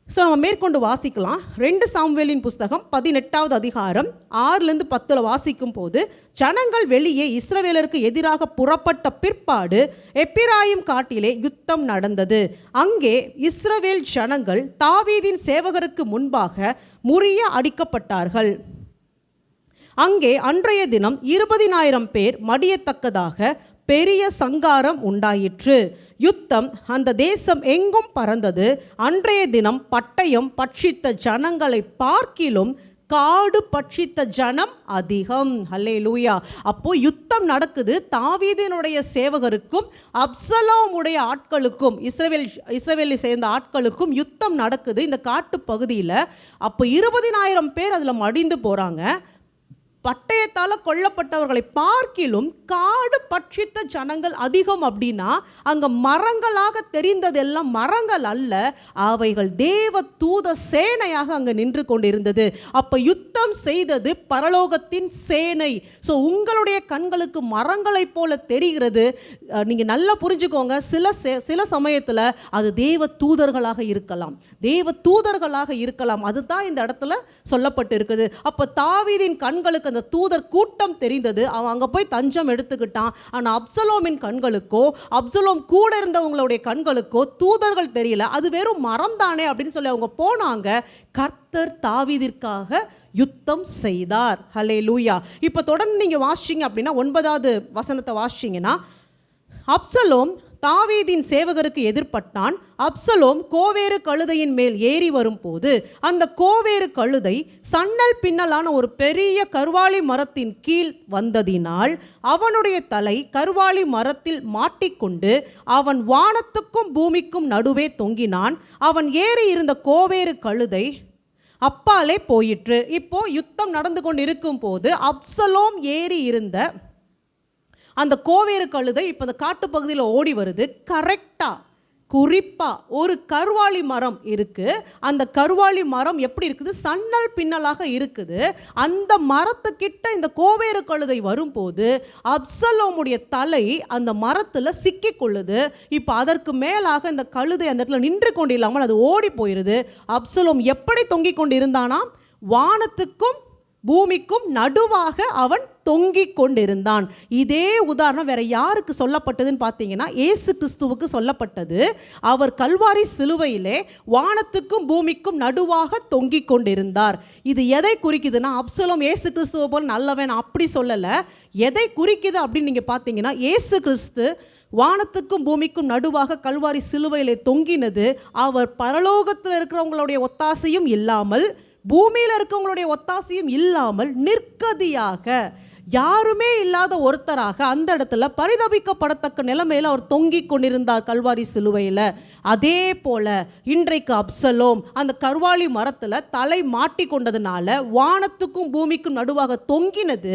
ஸோ நம்ம மேற்கொண்டு வாசிக்கலாம். 2 சாமுவேலின் புஸ்தகம் 18வது அதிகாரம் 6-10 வாசிக்கும் போது, ஜனங்கள் வெளியே இஸ்ரவேலருக்கு எதிராக புறப்பட்ட பிற்பாடு எப்பிராயிம் காட்டிலே யுத்தம் நடந்தது. அங்கே இஸ்ரவேல் ஜனங்கள் தாவீதின் சேவகருக்கு முன்பாக முறிய அடிக்கப்பட்டார்கள். அங்கே அன்றைய தினம் 20,000 பேர் மடியத்தக்கதாக பெரிய சங்காரம் உண்டாயிற்று. யுத்தம் அந்த தேசம் எங்கும் பறந்தது. அன்றைய தினம் பட்டயம் பட்சித்த ஜனங்களை பார்க்கிலும் காடு பட்சித்த ஜனம் அதிகம். ஹல்லேலூயா. அப்போ யுத்தம் நடக்குது. தாவீதினுடைய சேவகருக்கும் அப்சலோமுடைய ஆட்களுக்கும், இஸ்ரவேலை சேர்ந்த ஆட்களுக்கும் யுத்தம் நடக்குது இந்த காட்டு பகுதியில். அப்போ 20,000 பேர் அதில் மடிந்து போகிறாங்க. பட்டயத்தால் கொல்லப்பட்டவர்களை பார்க்கிலும் காடு பட்சித்த ஜனங்கள் அதிகம். அப்படின்னா அங்கே மரங்களாக தெரிந்ததெல்லாம் மரங்கள் அல்ல, அவைகள் தேவ தூத சேனையாக அங்கே நின்று கொண்டிருந்தது. அப்போ யுத்தம் செய்தது பரலோகத்தின் சேனை. ஸோ உங்களுடைய கண்களுக்கு மரங்களைப் போல தெரிகிறது. நீங்கள் நல்லா புரிஞ்சுக்கோங்க, சில சமயத்தில் அது தேவ தூதர்களாக இருக்கலாம், தேவ தூதர்களாக இருக்கலாம். அதுதான் இந்த இடத்துல சொல்லப்பட்டு இருக்குது. அப்போ தாவீதின் கண்களுக்கு அந்த தூதர் கூட்டம் தெரிந்தது. அவன் அங்கே போய் தஞ்சம் எடுத்துக்கிட்டான். ஆனால் அப்சலோமின் கண்களுக்கோ, அப்சலோம் கூட இருந்தவங்களுடைய கண்களுக்கோ தூதர்கள் தெரியல. அது வெறும் மரம் தானே அப்படின்னு சொல்லி அவங்க போனாங்க. கர்த்தர் தாவீதிற்காக யுத்தம் செய்தார். ஹல்லேலூயா. இப்போ தொடர்ந்து நீங்கள் வாசிச்சிங்க அப்படின்னா 9வது வசனத்தை வாசிச்சிங்கன்னா, அப்சலோம் தாவீதின் சேவகருக்கு எதிர்பட்டான். அப்சலோம் கோவேறு கழுதையின் மேல் ஏறி வரும்போது அந்த கோவேறு கழுதை சன்னல் பின்னலான ஒரு பெரிய கர்வாலி மரத்தின் கீழ் வந்ததினால் அவனுடைய தலை கர்வாலி மரத்தில் மாட்டிக்கொண்டு அவன் வானத்துக்கும் பூமிக்கும் நடுவே தொங்கினான். அவன் ஏறி இருந்த கோவேறு கழுதை அப்பாலே போயிற்று. இப்போ யுத்தம் நடந்து கொண்டு இருக்கும் போது அப்சலோம் ஏறி இருந்த அந்த கோவேறு கழுதை இப்போ அந்த காட்டுப்பகுதியில் ஓடி வருது. கரெக்டாக குறிப்பாக ஒரு கருவாளி மரம் இருக்குது. அந்த கருவாளி மரம் எப்படி இருக்குது? சன்னல் பின்னலாக இருக்குது. அந்த மரத்துக்கிட்ட இந்த கோவேறு கழுதை வரும்போது அப்சலோமுடைய தலை அந்த மரத்தில் சிக்கி கொள்ளுது. இப்போ அதற்கு மேலாக இந்த கழுதை அந்த இடத்துல நின்று கொண்டு இல்லாமல் அது ஓடி போயிடுது. அப்சலோம் எப்படி தொங்கிக் கொண்டு இருந்தானா? வானத்துக்கும் பூமிக்கும் நடுவாக அவன் தொங்கிக் கொண்டிருந்தான். இதே உதாரணம் வேற யாருக்கு சொல்லப்பட்டதுன்னு பார்த்தீங்கன்னா, இயேசு கிறிஸ்துவுக்கு சொல்லப்பட்டது. அவர் கல்வாரி சிலுவையிலே வானத்துக்கும் பூமிக்கும் நடுவாக தொங்கிக் கொண்டிருந்தார். இது எதை குறிக்குதுன்னா, அப்சலோம் இயேசு கிறிஸ்துவை போல் நல்லவன் அப்படி சொல்லலை. எதை குறிக்குது அப்படின்னு நீங்கள் பார்த்தீங்கன்னா, இயேசு கிறிஸ்து வானத்துக்கும் பூமிக்கும் நடுவாக கல்வாரி சிலுவையிலே தொங்கினது அவர் பரலோகத்தில் இருக்கிறவங்களுடைய ஒத்தாசையும் இல்லாமல், பூமியில் இருக்கவங்களுடைய ஒத்தாசையும் இல்லாமல் நிற்கதியாக யாருமே இல்லாத ஒருத்தராக அந்த இடத்துல பரிதபிக்கப்படத்தக்க நிலைமையில் அவர் தொங்கிக் கொண்டிருந்தார் கல்வாரி சிலுவையில். அதே போல இன்றைக்கு அப்சலோம் அந்த கருவாளி மரத்தில் தலை மாட்டி கொண்டதுனால வானத்துக்கும் பூமிக்கும் நடுவாக தொங்கினது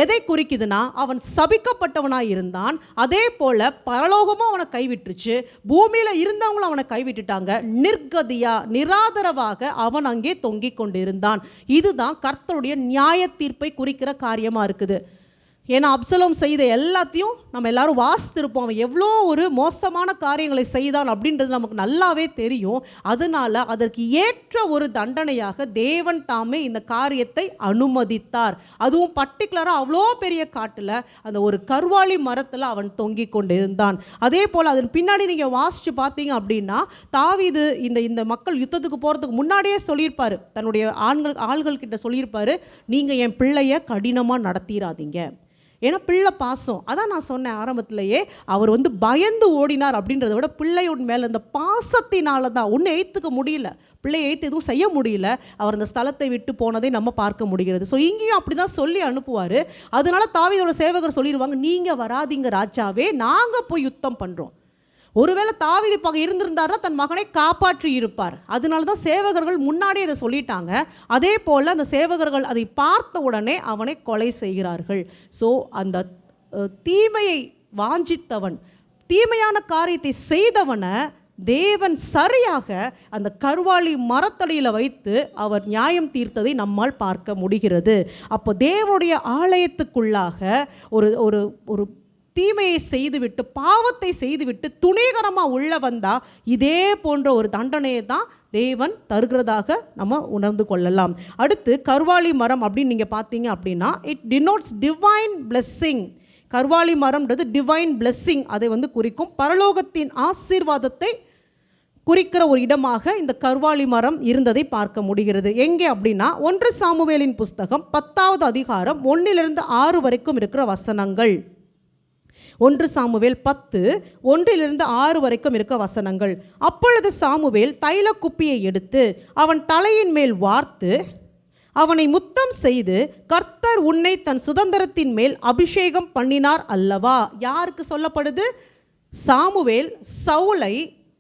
எதை குறிக்குதுன்னா, அவன் சபிக்கப்பட்டவனாக இருந்தான். அதே போல பரலோகமும் அவனை கைவிட்டுருச்சு, பூமியில் இருந்தவங்களும் அவனை கைவிட்டுட்டாங்க. நிர்கதியா நிராதரவாக அவன் அங்கே தொங்கிக் கொண்டிருந்தான். இதுதான் கர்த்தருடைய நியாய தீர்ப்பை குறிக்கிற காரியமாக இருக்குது. ஏன்னா அப்சலோம் செய்த எல்லாத்தையும் நம்ம எல்லாரும் வாசித்திருப்போம். அவன் எவ்வளோ ஒரு மோசமான காரியங்களை செய்தான் அப்படின்றது நமக்கு நல்லாவே தெரியும். அதனால அதற்கு ஏற்ற ஒரு தண்டனையாக தேவன் தாமே இந்த காரியத்தை அனுமதித்தார். அதுவும் பர்டிகுலராக அவ்வளோ பெரிய காட்டில் அந்த ஒரு கருவாளி மரத்தில் அவன் தொங்கிக் கொண்டிருந்தான். அதே போல் அதன் பின்னாடி நீங்கள் வாசித்து பார்த்தீங்க அப்படின்னா, தாவீது இந்த மக்கள் யுத்தத்துக்கு போகிறதுக்கு முன்னாடியே சொல்லியிருப்பார், தன்னுடைய ஆள்கள் கிட்ட சொல்லியிருப்பார், நீங்கள் என் பிள்ளைய கடினமாக நடத்திடாதீங்க. ஏன்னா பிள்ளை பாசம். அதான் நான் சொன்னேன் ஆரம்பத்திலேயே, அவர் பயந்து ஓடினார் அப்படின்றத விட பிள்ளையோட மேலே இந்த பாசத்தினால தான். ஒன்றும் எய்த்துக்க முடியல, பிள்ளையை எய்த்து எதுவும் செய்ய முடியல, அவர் அந்த ஸ்தலத்தை விட்டு போனதை நம்ம பார்க்க முடிகிறது. ஸோ இங்கேயும் அப்படி தான் சொல்லி அனுப்புவார். அதனால தாவீதோட சேவகர் சொல்லிடுவாங்க, நீங்கள் வராதிங்க ராஜாவே, நாங்கள் போய் யுத்தம் பண்ணுறோம். ஒருவேளை தாவீது பகை இருந்திருந்தாருன்னா தன் மகனை காப்பாற்றி இருப்பார். அதனால தான் சேவகர்கள் முன்னாடியே அதை சொல்லிட்டாங்க. அதே போல் அந்த சேவகர்கள் அதை பார்த்த உடனே அவனை கொலை செய்கிறார்கள். ஸோ அந்த தீமையை வாஞ்சித்தவன், தீமையான காரியத்தை செய்தவனை தேவன் சரியாக அந்த கருவாளி மரத்தடியில் வைத்து அவர் நியாயம் தீர்த்ததை நம்மால் பார்க்க முடிகிறது. அப்போ தேவனுடைய ஆலயத்துக்குள்ளாக ஒரு ஒரு ஒரு தீமையை செய்துவிட்டு, பாவத்தை செய்துவிட்டு துணிகரமாக உள்ள வந்தால் இதே போன்ற ஒரு தண்டனையை தான் தேவன் தருகிறதாக நம்ம உணர்ந்து கொள்ளலாம். அடுத்து கருவாளி மரம் அப்படின்னு நீங்கள் பார்த்தீங்க அப்படின்னா, இட் டினோட்ஸ் டிவைன் பிளெஸ்ஸிங். கருவாளி மரம்ன்றது டிவைன் பிளெஸ்ஸிங், அதை குறிக்கும். பரலோகத்தின் ஆசீர்வாதத்தை குறிக்கிற ஒரு இடமாக இந்த கருவாளி மரம் இருந்ததை பார்க்க முடிகிறது. எங்கே அப்படின்னா, 1 சாமுவேலின் புஸ்தகம் 10வது அதிகாரம் 1-6 வரைக்கும் இருக்கிற வசனங்கள். 1 சாமுவேல் 10 1-6 வரைக்கும் இருக்க வசனங்கள். அப்பொழுது சாமுவேல் தைல குப்பியை எடுத்து அவன் தலையின் மேல் வார்த்து அவனை முத்தம் செய்து, கர்த்தர் உன்னை தன் சுதந்திரத்தின் மேல் அபிஷேகம் பண்ணினார் அல்லவா. யாருக்கு சொல்லப்படுது? சாமுவேல் சவுலை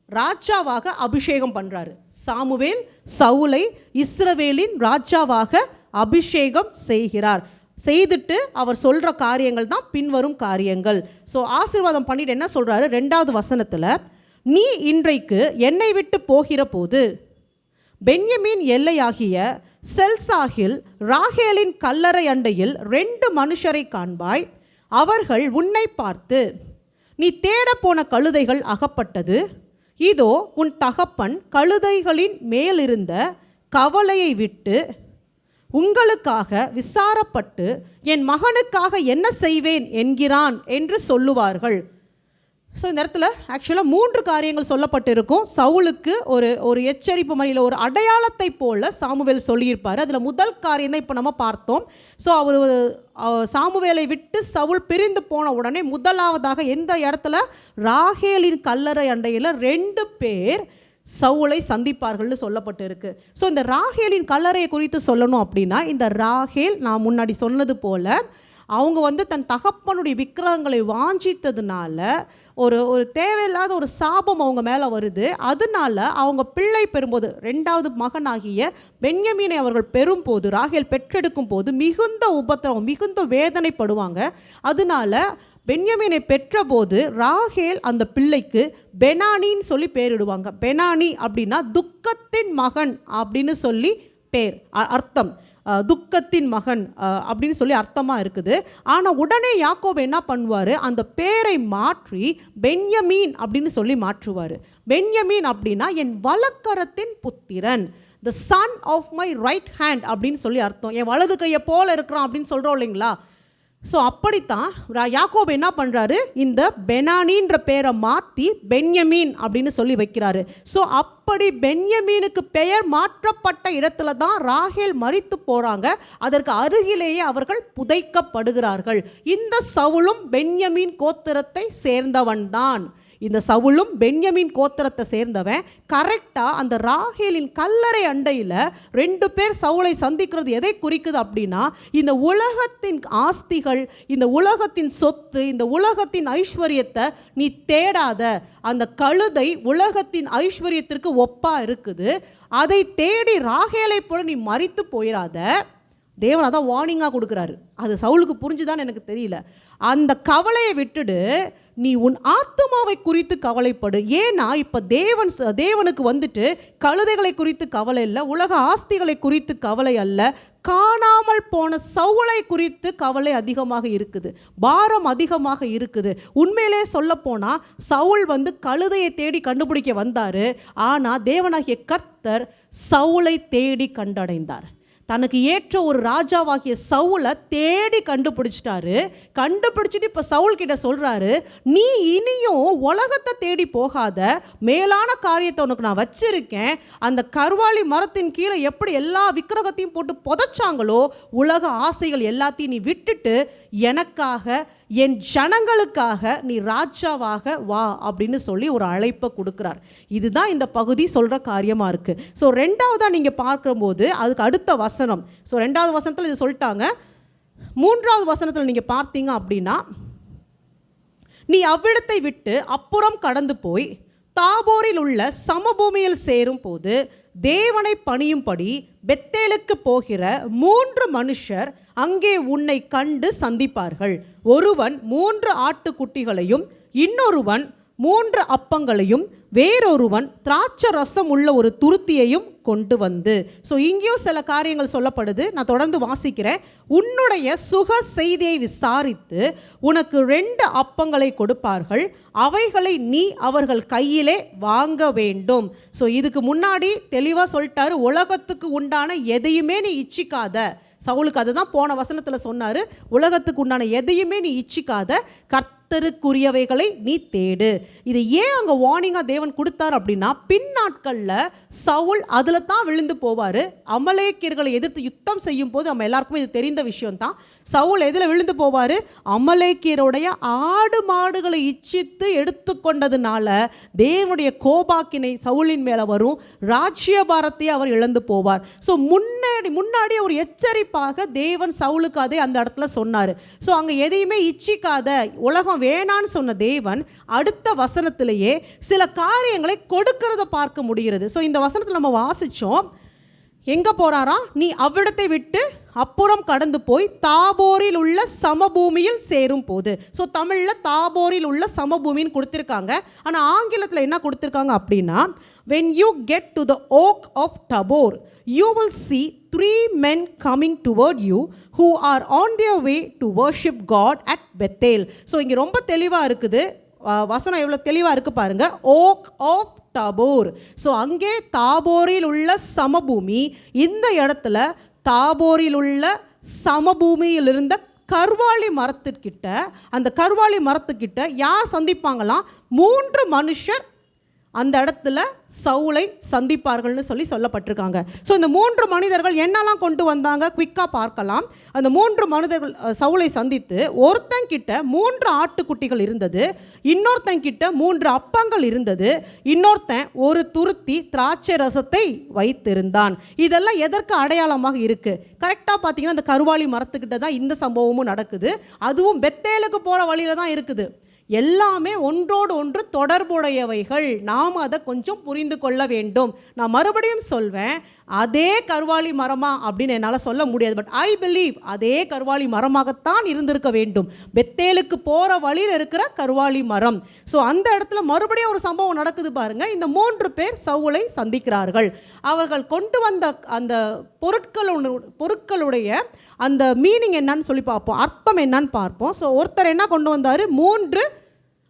ராஜாவாக அபிஷேகம் பண்ணுறாரு. சாமுவேல் சவுலை இஸ்ரவேலின் ராஜாவாக அபிஷேகம் செய்கிறார். செய்துட்டு அவர் சொல்கிற காரியங்கள் தான் பின்வரும் காரியங்கள். ஸோ ஆசீர்வாதம் பண்ணிட்டு என்ன சொல்கிறாரு? 2வது வசனத்தில், நீ இன்றைக்கு என்னை விட்டு போகிற போது பென்யமீன் எல்லையாகிய செல்சாகில் ராகேலின் கல்லறை அண்டையில் 2 மனுஷரை காண்பாய். அவர்கள் உன்னை பார்த்து, நீ தேட போன கழுதைகள் அகப்பட்டது, இதோ உன் தகப்பன் கழுதைகளின் மேலிருந்த கவலையை விட்டு உங்களுக்காக விசாரப்பட்டு என் மகனுக்காக என்ன செய்வேன் என்கிறான் என்று சொல்லுவார்கள். ஸோ இந்த இடத்துல ஆக்சுவலாக 3 காரியங்கள் சொல்லப்பட்டிருக்கும். சவுலுக்கு ஒரு எச்சரிப்பு மணியில் ஒரு அடையாளத்தை போல சாமுவேல் சொல்லியிருப்பார். அதில் முதல் காரியம் தான் இப்போ நம்ம பார்த்தோம். ஸோ அவர் சாமுவேலை விட்டு சவுல் பிரிந்து போன உடனே முதலாவதாக எந்த இடத்துல? ராகேலின் கல்லறை அண்டையில் 2 பேர் சவுலை சந்திப்பார்கள்னு சொல்லப்பட்டு இருக்கு. ஸோ இந்த ராகேலின் கல்லறையை குறித்து சொல்லணும் அப்படின்னா, இந்த ராகேல் நான் முன்னாடி சொன்னது போல அவங்க தன் தகப்பனுடைய விக்கிரகங்களை வாஞ்சித்ததுனால ஒரு தேவையில்லாத ஒரு சாபம் அவங்க மேலே வருது. அதனால அவங்க பிள்ளை பெறும்போது, 2வது மகனாகிய பென்யமீனை அவர்கள் பெறும்போது, ராகேல் பெற்றெடுக்கும் போது மிகுந்த உபத்திரவம், மிகுந்த வேதனைப்படுவாங்க. அதனால பென்யமீனை பெற்றபோது ராகேல் அந்த பிள்ளைக்கு பெனானின்னு சொல்லி பேரிடுவாங்க. பெனானி அப்படின்னா துக்கத்தின் மகன் அப்படின்னு சொல்லி பேர், அர்த்தம். துக்கத்தின் மகன் அப்படின்னு சொல்லி அர்த்தமாக இருக்குது. ஆனால் உடனே யாக்கோபு என்ன பண்ணுவார், அந்த பேரை மாற்றி பென்யமீன் அப்படின்னு சொல்லி மாற்றுவார். பென்யமீன் அப்படின்னா என் வலக்கரத்தின் புத்திரன், the son of my right hand அப்படின்னு சொல்லி அர்த்தம். என் வலது கையை போல இருக்கிறான் அப்படின்னு சொல்கிறோம் இல்லைங்களா. ஸோ அப்படித்தான் யாக்கோபு என்ன பண்ணுறாரு, இந்த பெனானின்ற பேரை மாற்றி பென்யமீன் அப்படின்னு சொல்லி வைக்கிறாரு. ஸோ அப்படி பென்யமீனுக்கு பெயர் மாற்றப்பட்ட இடத்துல தான் ராகேல் மரித்து போகிறாங்க. அதற்கு அருகிலேயே அவர்கள் புதைக்கப்படுகிறார்கள். இந்த சவுலும் பென்யமீன் கோத்திரத்தை சேர்ந்தவன்தான். இந்த சவுலும் பென்யமீன் கோத்திரத்தை சேர்ந்தவன். கரெக்டாக அந்த ராகேலின் கல்லறை அண்டையில் 2 பேர் சவுலை சந்திக்கிறது எதை குறிக்குது அப்படின்னா, இந்த உலகத்தின் ஆஸ்திகள், இந்த உலகத்தின் சொத்து, இந்த உலகத்தின் ஐஸ்வர்யத்தை நீ தேடாத. அந்த கழுதை உலகத்தின் ஐஸ்வர்யத்திற்கு ஒப்பா இருக்குது. அதை தேடி ராகேலை போல நீ மரித்து போயிடாத. தேவன் அதான் வார்னிங்காக கொடுக்குறாரு. அது சவுலுக்கு புரிஞ்சுதான் எனக்கு தெரியல. அந்த கவலையை விட்டுடு, நீ உன் ஆத்துமாவை குறித்து கவலைப்படு. ஏன்னா இப்போ தேவனுக்கு வந்துட்டு கழுதைகளை குறித்து கவலை இல்லை, உலக ஆஸ்திகளை குறித்து கவலை அல்ல, காணாமல் போன சவுலை குறித்து கவலை அதிகமாக இருக்குது, பாரம் அதிகமாக இருக்குது. உண்மையிலே சொல்ல போனால் சவுல் கழுதையை தேடி கண்டுபிடிக்க வந்தார். ஆனால் தேவனாகிய கர்த்தர் சவுலை தேடி கண்டடைந்தார். தனக்கு ஏற்ற ஒரு ராஜாவாகிய சவுலை தேடி கண்டுபிடிச்சிட்டாரு. கண்டுபிடிச்சிட்டு இப்போ சவுல் கிட்ட சொல்கிறாரு, நீ இனியும் உலகத்தை தேடி போகாத, மேலான காரியத்தை உனக்கு நான் வச்சிருக்கேன். அந்த கர்வாலி மரத்தின் கீழே எப்படி எல்லா விக்கிரகத்தையும் போட்டு புதைச்சாங்களோ, உலக ஆசைகள் எல்லாத்தையும் நீ விட்டுட்டு எனக்காக, என் ஜனங்களுக்காக நீ ராஜாவாக வா அப்படின்னு சொல்லி ஒரு அழைப்பை கொடுக்குறார். இதுதான் இந்த பகுதி சொல்கிற காரியமாக இருக்குது. ஸோ 2வதாக நீங்கள் பார்க்கும்போது அதுக்கு அடுத்த வசனம். ஸோ 2வது வசனத்தில் இது சொல்லிட்டாங்க. 3வது வசனத்தில் நீங்கள் பார்த்தீங்க அப்படின்னா, நீ அவ்விடத்தை விட்டு அப்புறம் கடந்து போய் தாபோரில் உள்ள சமபூமியில் சேரும் போது தேவனை பணியும்படி பெத்தேலுக்கு போகிற 3 மனுஷர் அங்கே உன்னை கண்டு சந்திப்பார்கள். ஒருவன் 3 ஆட்டுக்குட்டிகளையும், இன்னொருவன் 3 அப்பங்களையும், வேறொருவன் திராட்சை ரசம் உள்ள ஒரு துருத்தியையும் கொண்டு வந்து. ஸோ இங்கேயும் சில காரியங்கள் சொல்லப்படுது. நான் தொடர்ந்து வாசிக்கிறேன். உன்னுடைய சுக செய்தியை விசாரித்து உனக்கு 2 அப்பங்களை கொடுப்பார்கள், அவைகளை நீ அவர்கள் கையிலே வாங்க வேண்டும். ஸோ இதுக்கு முன்னாடி தெளிவாக சொல்லிட்டாரு, உலகத்துக்கு உண்டான எதையுமே நீ இச்சிக்காத. சவுலுக்கு அதுதான் போன வசனத்தில் சொன்னார், உலகத்துக்கு உண்டான எதையுமே நீ இச்சிக்காத, கர்த்தருக்குரியவைகளை நீ தேடு. இது ஏன் அங்கே வார்னிங்காக தேவன் கொடுத்தார் அப்படின்னா, பின் நாட்களில் சவுல் அதில் தான் விழுந்து போவார். அமலேக்கியர்களை எதிர்த்து யுத்தம் செய்யும் போது நம்ம எல்லாருக்குமே இது தெரிந்த விஷயம் தான். சவுல் எதில் விழுந்து போவார், அமலேக்கியருடைய ஆடு மாடுகளை இச்சித்து எடுத்துக்கொண்டதுனால தேவனுடைய கோபாக்கினை சவுலின் மேலே வரும், ராஜ்யபாரத்தை அவர் இழந்து போவார். ஸோ முன்னாடி ஒரு எச்சரிப்பாக தேவன் சவுலுக்கு அதை அந்த இடத்துல சொன்னார். ஸோ அங்கே எதையுமே இச்சிக்காத, உலகம் வேணான்னு சொன்ன தேவன் அடுத்த வசனத்திலேயே சில காரியங்களை கொடுக்கிறத பார்க்க முடிகிறது. ஸோ இந்த வசனத்தில் நம்ம வாசித்தோம், எங்கே போகிறாரா, நீ அவ்விடத்தை விட்டு அப்புறம் கடந்து போய் தாபோரில் உள்ள சமபூமியில் சேரும் போது. ஸோ தமிழில் தாபோரில் உள்ள சமபூமின்னு கொடுத்துருக்காங்க. ஆனால் ஆங்கிலத்தில் என்ன கொடுத்துருக்காங்க அப்படின்னா, when you get to the oak of Tabor you will see 3 men coming toward you who are on their way to worship God at Bethel. So இங்கே ரொம்ப தெளிவாக இருக்குது வசனம், எவ்வளோ தெளிவாக இருக்குது பாருங்க. Okay of Tabor. ஸோ அங்கே தாபோரில் உள்ள சமபூமி, இந்த இடத்துல தாபோரில் உள்ள சமபூமியில் இருந்த கர்வாலி மரத்துக்கிட்ட, அந்த கர்வாலி மரத்துக்கிட்ட யார் சந்திப்பாங்களாம், 3 மனுஷர் அந்த இடத்துல சவுலை சந்திப்பார்கள்னு சொல்லப்பட்டிருக்காங்க. ஸோ இந்த 3 மனிதர்கள் என்னெல்லாம் கொண்டு வந்தாங்க குவிக்காக பார்க்கலாம். அந்த 3 மனிதர்கள் சவுலை சந்தித்து, ஒருத்தங்கிட்ட 3 ஆட்டுக்குட்டிகள் இருந்தது, இன்னொருத்தங்கிட்ட 3 அப்பங்கள் இருந்தது, இன்னொருத்தன் ஒரு துருத்தி திராட்சை ரசத்தை வைத்திருந்தான். இதெல்லாம் எதற்கு அடையாளமாக இருக்குது? கரெக்டாக பார்த்தீங்கன்னா அந்த கருவாலி மரத்துக்கிட்ட தான் இந்த சம்பவமும் நடக்குது. அதுவும் பெத்தேலுக்கு போகிற வழியில் தான் இருக்குது. எல்லாமே ஒன்றோடு ஒன்று தொடர்புடையவைகள். நாம் அதை கொஞ்சம் புரிந்து கொள்ள வேண்டும். நான் மறுபடியும் சொல்வேன், அதே கர்வாலி மரமா அப்படின்னு என்னால் சொல்ல முடியாது. பட் ஐ பிலீவ் அதே கர்வாலி மரமாகத்தான் இருந்திருக்க வேண்டும். பெத்தேலுக்கு போகிற வழியில் இருக்கிற கர்வாலி மரம். ஸோ அந்த இடத்துல மறுபடியும் ஒரு சம்பவம் நடக்குது பாருங்க. இந்த 3 பேர் சவுலை சந்திக்கிறார்கள். அவர்கள் கொண்டு வந்த அந்த பொருட்களுடைய அந்த மீனிங் என்னன்னு சொல்லி பார்ப்போம், அர்த்தம் என்னன்னு பார்ப்போம். ஸோ ஒருத்தர் என்ன கொண்டு வந்தார், 3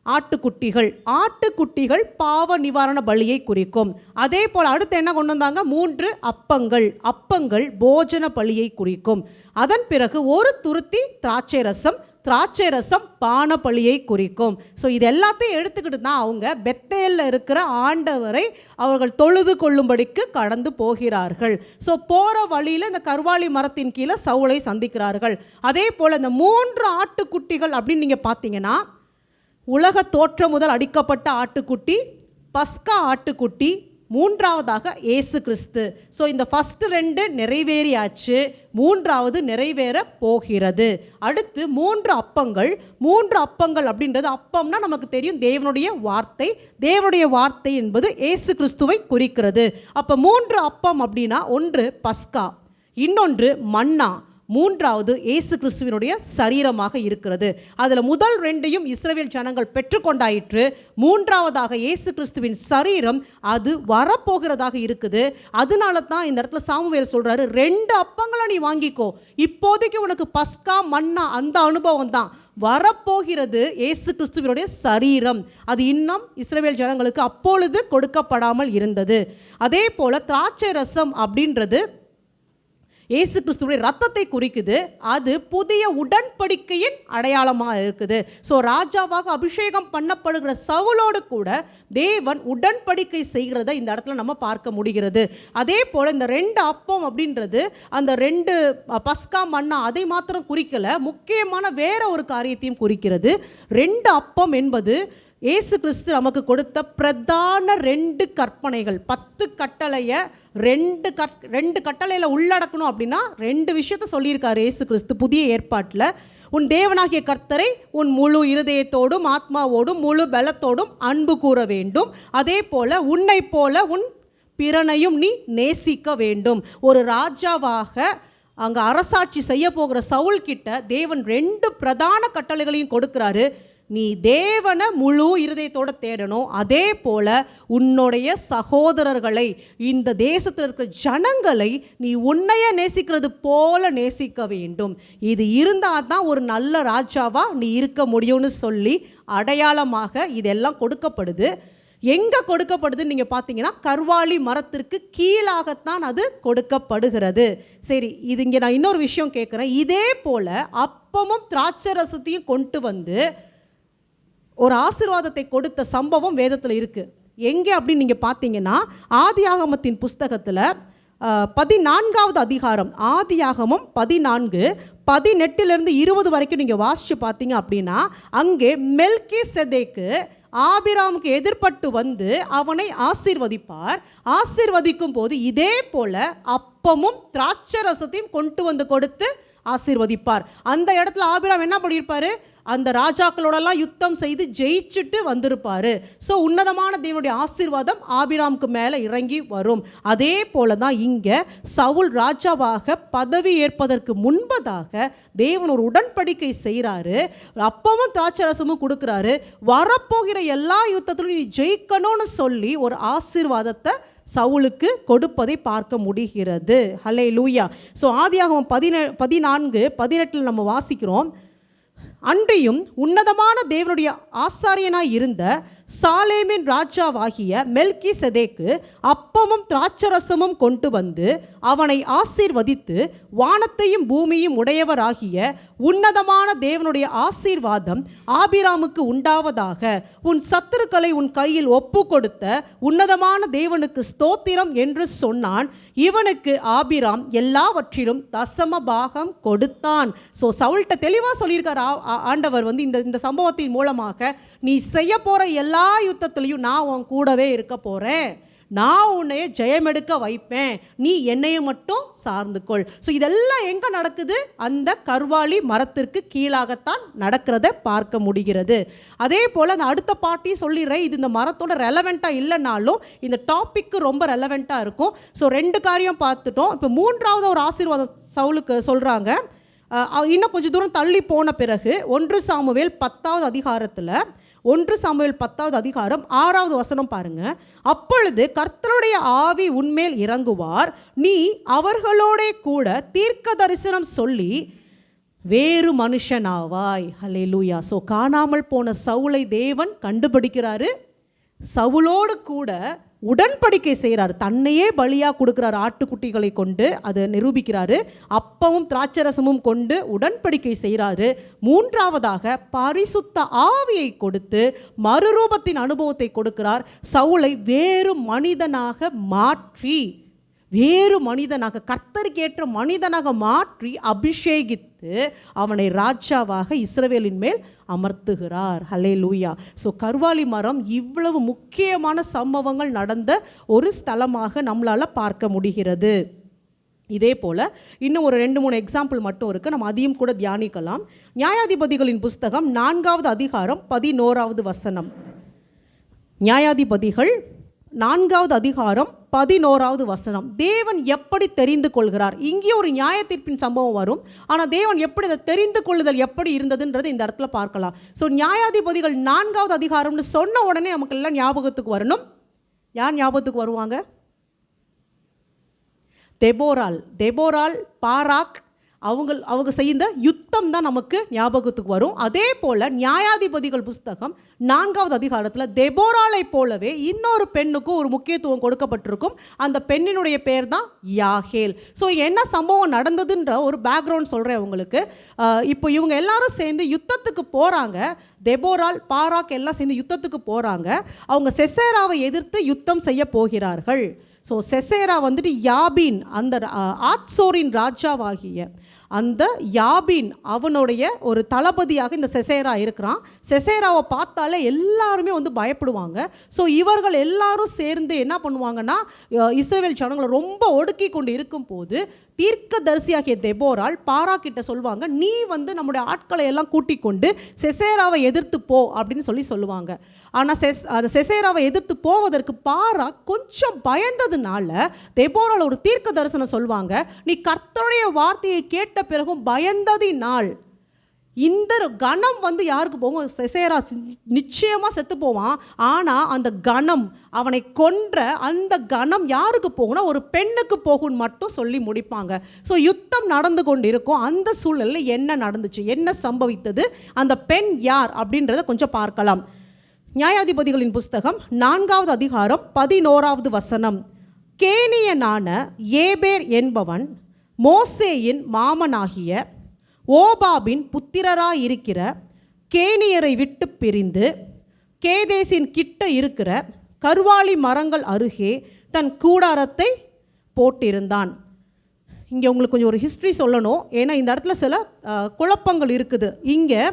ஆட்டுக்குட்டிகள் பாவ நிவாரண பலியை குறிக்கும். அதே போல் அடுத்து என்ன கொண்டு வந்தாங்க, 3 அப்பங்கள் போஜன பலியை குறிக்கும். அதன் பிறகு ஒரு துருத்தி திராட்சை ரசம் பான பலியை குறிக்கும். ஸோ இது எல்லாத்தையும் எடுத்துக்கிட்டு தான் அவங்க பெத்தேலில் இருக்கிற ஆண்டவரை அவர்கள் தொழுது கொள்ளும்படிக்கு கடந்து போகிறார்கள். ஸோ போகிற வழியில் இந்த கர்வாலி மரத்தின் கீழே சவுலை சந்திக்கிறார்கள். அதே போல் இந்த 3 ஆட்டுக்குட்டிகள் அப்படின்னு நீங்கள் பார்த்தீங்கன்னா, உலக தோற்றம் முதல் அடிக்கப்பட்ட ஆட்டுக்குட்டி, பஸ்கா ஆட்டுக்குட்டி, 3வதாக இயேசு கிறிஸ்து. ஸோ இந்த ஃபஸ்ட்டு 2 நிறைவேறியாச்சு, 3வது நிறைவேற போகிறது. அடுத்து 3 அப்பங்கள் அப்படின்றது, அப்பம்னா நமக்கு தெரியும் தேவனுடைய வார்த்தை என்பது இயேசு கிறிஸ்துவை குறிக்கிறது. அப்போ 3 அப்பம் அப்படின்னா, ஒன்று பஸ்கா, இன்னொன்று மன்னா, 3வது இயேசு கிறிஸ்துவினுடைய சரீரமாக இருக்கிறது. அதில் முதல் 2ஐயும் இஸ்ரவேல் ஜனங்கள் பெற்றுக்கொண்டாயிற்று. 3வதாக இயேசு கிறிஸ்துவின் சரீரம் அது வரப்போகிறதாக இருக்குது. அதனால தான் இந்த இடத்துல சாமுவேல் சொல்றாரு, 2 அப்பங்களை நீ வாங்கிக்கோ, இப்போதைக்கு உனக்கு பஸ்கா மன்னா அந்த அனுபவம் தான், வரப்போகிறது இயேசு கிறிஸ்துவினுடைய சரீரம். அது இன்னும் இஸ்ரவேல் ஜனங்களுக்கு அப்பொழுது கொடுக்கப்படாமல் இருந்தது. அதே போல திராட்சை ரசம் அப்படின்றது இயேசு கிறிஸ்துவுடைய ரத்தத்தை குறிக்குது. அது புதிய உடன்படிக்கையின் அடையாளமாக இருக்குது. ஸோ ராஜாவாக அபிஷேகம் பண்ணப்படுகிற சவுலோடு கூட தேவன் உடன்படிக்கை செய்கிறத இந்த இடத்துல நம்ம பார்க்க முடிகிறது. அதே போல் இந்த 2 அப்பம் அப்படின்றது அந்த 2 பஸ்கா மன்னா அதை மாத்திரம் குறிக்கலை, முக்கியமான வேற ஒரு காரியத்தையும் குறிக்கிறது. 2 அப்பம் என்பது இயேசு கிறிஸ்து நமக்கு கொடுத்த பிரதான 2 கற்பனைகள். 10 கட்டளையை 2 கட்டளையில் உள்ளடக்கணும் அப்படின்னா 2 விஷயத்தை சொல்லியிருக்காரு இயேசு கிறிஸ்து புதிய ஏற்பாட்டில். உன் தேவனாகிய கர்த்தரை உன் முழு இருதயத்தோடும் ஆத்மாவோடும் முழு பலத்தோடும் அன்பு கூற வேண்டும். அதே போல உன்னை போல உன் பிறனையும் நீ நேசிக்க வேண்டும். ஒரு ராஜாவாக அங்கே அரசாட்சி செய்ய போகிற சவுல் கிட்ட தேவன் 2 பிரதான கட்டளைகளையும் கொடுக்கிறாரு. நீ தேவனை முழு இருதயத்தோடு தேடணும். அதே போல் உன்னுடைய சகோதரர்களை, இந்த தேசத்தில் இருக்கிற ஜனங்களை நீ உன்னையே நேசிக்கிறது போல நேசிக்க வேண்டும். இது இருந்தால் தான் ஒரு நல்ல ராஜாவாக நீ இருக்க முடியும்னு சொல்லி அடையாளமாக இதெல்லாம் கொடுக்கப்படுது. எங்கே கொடுக்கப்படுதுன்னு நீங்கள் பார்த்தீங்கன்னா, கர்வாலி மரத்திற்கு கீழாகத்தான் அது கொடுக்கப்படுகிறது. சரி, இது இங்கே நான் இன்னொரு விஷயம் கேட்குறேன். இதே போல் அப்பமும் திராட்சை ரசத்தையும் கொண்டு வந்து ஒரு ஆசீர்வாதத்தை கொடுத்த சம்பவம் வேதத்தில் இருக்குது. எங்கே அப்படின்னு நீங்கள் பார்த்தீங்கன்னா, ஆதியாகமத்தின் புஸ்தகத்தில் 14வது அதிகாரம், ஆதியாகமம் 14 18 20 வரைக்கும் நீங்கள் வாசித்து பார்த்தீங்க அப்படின்னா, அங்கே மெல்கிசேதேக்கு ஆபிராமுக்கு எதிர்பட்டு வந்து அவனை ஆசீர்வதிப்பார். ஆசீர்வதிக்கும் போது இதே போல அப்பமும் திராட்சை ரசத்தையும் கொண்டு வந்து கொடுத்து ஆசீர்வதிப்பார். அந்த இடத்துல ஆபிராம் என்ன பண்ணியிருப்பார், அந்த ராஜாக்களோடலாம் யுத்தம் செய்து ஜெயிச்சுட்டு வந்திருப்பார். ஸோ உன்னதமான தேவனுடைய ஆசீர்வாதம் ஆபிராமுக்கு மேலே இறங்கி வரும். அதே போல தான் இங்கே சவுல் ராஜாவாக பதவி ஏற்பதற்கு முன்பதாக தேவன் ஒரு உடன்படிக்கை செய்கிறாரு. அப்பவும் திராட்சரசமும் கொடுக்குறாரு. வரப்போகிற எல்லா யுத்தத்திலும் நீ ஜெயிக்கணும்னு சொல்லி ஒரு ஆசீர்வாதத்தை சவுலுக்கு கொடுப்பதை பார்க்க முடிகிறது. ஹல்லேலூயா. ஸோ ஆதியாகமம் 14:18 நம்ம வாசிக்கிறோம், அன்றியும் உன்னதமான தேவனுடைய ஆசாரியனாய் இருந்த சாலேமின் ராஜாவாகிய மெல்கிசேதேக்கு அப்பமும் திராட்சரசமும் கொண்டு வந்து அவனை ஆசீர்வதித்து, வானத்தையும் பூமியும் உடையவராகிய உன்னதமான தேவனுடைய ஆசீர்வாதம் ஆபிராமுக்கு உண்டாவதாக, உன் சத்துருக்களை உன் கையில் ஒப்பு கொடுத்த உன்னதமான தேவனுக்கு ஸ்தோத்திரம் என்று சொன்னான். இவனுக்கு ஆபிராம் எல்லாவற்றிலும் தசம பாகம் கொடுத்தான். ஸோ சவுல்கிட்ட தெளிவாக சொல்லியிருக்கார் ஆண்டவர் வந்து இந்த சம்பவத்தின் மூலமாக, நீ செய்ய போகிற எல்லா யுத்தத்திலையும் நான் உன் கூடவே இருக்க போகிறேன், நான் உன்னைய ஜெயமெடுக்க வைப்பேன், நீ என்னைய மட்டும் சார்ந்து கொள். ஸோ இதெல்லாம் எங்கே நடக்குது? அந்த கர்வாலி மரத்திற்கு கீழாகத்தான் நடக்கிறத பார்க்க முடிகிறது. அதே போல் அந்த அடுத்த பாட்டி சொல்லிடுறேன், இது இந்த மரத்தோட ரெலவெண்ட்டாக இல்லைனாலும் இந்த டாப்பிக்கு ரொம்ப ரெலவெண்ட்டாக இருக்கும். ஸோ 2 காரியம் பார்த்துட்டோம். இப்போ 3வது ஒரு ஆசீர்வாதம் சவுலுக்கு சொல்கிறாங்க. இன்னும் கொஞ்சம் தூரம் தள்ளி போன பிறகு 1 சாமுவேல் 10வது அதிகாரத்தில் 1 சாமுவேல் 10வது அதிகாரம் 6வது வசனம் பாருங்க. அப்பொழுது கர்த்தருடைய ஆவி உன்மேல் இறங்குவார், நீ அவர்களோட கூட தீர்க்க தரிசனம் சொல்லி வேறு மனுஷனாவாய். ஹல்லேலூயா. ஸோ காணாமல் போன சவுலை தேவன் கண்டுபிடிக்கிறாரு, சவுலோடு கூட உடன்படிக்கை செய்கிறார், தன்னையே பலியாக கொடுக்குறார், ஆட்டுக்குட்டிகளை கொண்டு அதை நிரூபிக்கிறாரு, அப்பவும் திராட்சரசமும் கொண்டு உடன்படிக்கை செய்கிறாரு. 3வதாக பரிசுத்த ஆவியை கொடுத்து மறுரூபத்தின் அனுபவத்தை கொடுக்கிறார், சவுலை வேறு மனிதனாக மாற்றி, வேறு மனிதனாக கர்த்தருக்கேற்ற மனிதனாக மாற்றி அபிஷேகித்து அவனை ராஜாவாக இஸ்ரவேலின் மேல் அமர்த்துகிறார். ஹல்லேலூயா. ஸோ கர்வாலி மரம் இவ்வளவு முக்கியமான சம்பவங்கள் நடந்த ஒரு ஸ்தலமாக நம்மளால் பார்க்க முடிகிறது. இதே போல் இன்னும் ஒரு 2-3 எக்ஸாம்பிள் மட்டும் இருக்குது, நம்ம அதையும் கூட தியானிக்கலாம். நியாயாதிபதிகளின் புஸ்தகம் 4வது அதிகாரம் 11வது வசனம். நியாயாதிபதிகள் 4வது அதிகாரம் 11வது வசனம். தேவன் எப்படி தெரிந்து கொள்கிறார்? இங்கே ஒரு நியாய தீர்ப்பின் சம்பவம் வரும், ஆனால் தேவன் எப்படி அதை தெரிந்து கொள்ளுதல் எப்படி இருந்ததுன்றது இந்த இடத்துல பார்க்கலாம். ஸோ நியாயாதிபதிகள் 4வது அதிகாரம்னு சொன்ன உடனே நமக்கு எல்லாம் ஞாபகத்துக்கு வரணும். யார் ஞாபகத்துக்கு வருவாங்க? தெபோரால், பாராக், அவங்க செய்த யுத்தம் தான் நமக்கு ஞாபகத்துக்கு வரும். அதே போல் நியாயாதிபதிகள் புஸ்தகம் 4வது அதிகாரத்தில் தெபோராலை போலவே இன்னொரு பெண்ணுக்கும் ஒரு முக்கியத்துவம் கொடுக்கப்பட்டிருக்கும். அந்த பெண்ணினுடைய பேர் தான் யாகேல். ஸோ என்ன சம்பவம் நடந்ததுன்ற ஒரு பேக்ரவுண்ட் சொல்கிறேன் உங்களுக்கு. இப்போ இவங்க எல்லாரும் சேர்ந்து யுத்தத்துக்கு போகிறாங்க. தெபோரால், பாராக் எல்லாம் சேர்ந்து யுத்தத்துக்கு போகிறாங்க. அவங்க செசேராவை எதிர்த்து யுத்தம் செய்ய போகிறார்கள். ஸோ செசேரா வந்துட்டு யாபீன், அந்த ஆத்சோரின் ராஜாவாகிய அந்த யாபீன் அவனுடைய ஒரு தளபதியாக இந்த செசேரா இருக்கிறான். செசேராவை பார்த்தாலே எல்லாருமே வந்து பயப்படுவாங்க. ஸோ இவர்கள் எல்லாரும் சேர்ந்து என்ன பண்ணுவாங்கன்னா, இஸ்ரவேல் ஜனங்களை ரொம்ப ஒடுக்கி கொண்டு இருக்கும் போது தீர்க்க தரிசியாகிய தெபோரால் பாராக்கிட்ட சொல்லுவாங்க, நீ வந்து நம்முடைய ஆட்களை எல்லாம் கூட்டிக் கொண்டு செசேராவை எதிர்த்து போ அப்படின்னு சொல்லுவாங்க. ஆனால் அந்த செசேராவை எதிர்த்து போவதற்கு பாரா கொஞ்சம் பயந்ததுனால தெபோரால் ஒரு தீர்க்க தரிசனம் சொல்லுவாங்க, நீ கர்த்தருடைய வார்த்தையை கேட்ட பிறகும் பயந்ததினால் இந்த கணம் வந்து யாருக்கு போகும்? செசேரா நிச்சயமாக செத்து போவான். ஆனால் அந்த கணம், அவனை கொன்ற அந்த கணம் யாருக்கு போகும்னா ஒரு பெண்ணுக்கு போகும்னு மட்டும் சொல்லி முடிப்பாங்க. ஸோ யுத்தம் நடந்து கொண்டு இருக்கும். அந்த சூழலில் என்ன நடந்துச்சு, என்ன சம்பவித்தது, அந்த பெண் யார் அப்படின்றத கொஞ்சம் பார்க்கலாம். நியாயாதிபதிகளின் புஸ்தகம் 4வது அதிகாரம் 11வது வசனம். கேனியனான ஏபேர் என்பவன் மோசேயின் மாமனாகிய ஓபாபின் புத்திரராயிருக்கிற கேனியரை விட்டு பிரிந்து கேதேசின் கிட்ட இருக்கிற கர்வாலி மரங்கள் அருகே தன் கூடாரத்தை போட்டிருந்தான். இங்கே உங்களுக்கு கொஞ்சம் ஒரு ஹிஸ்ட்ரி சொல்லணும், ஏன்னா இந்த இடத்துல சில குழப்பங்கள் இருக்குது. இங்கே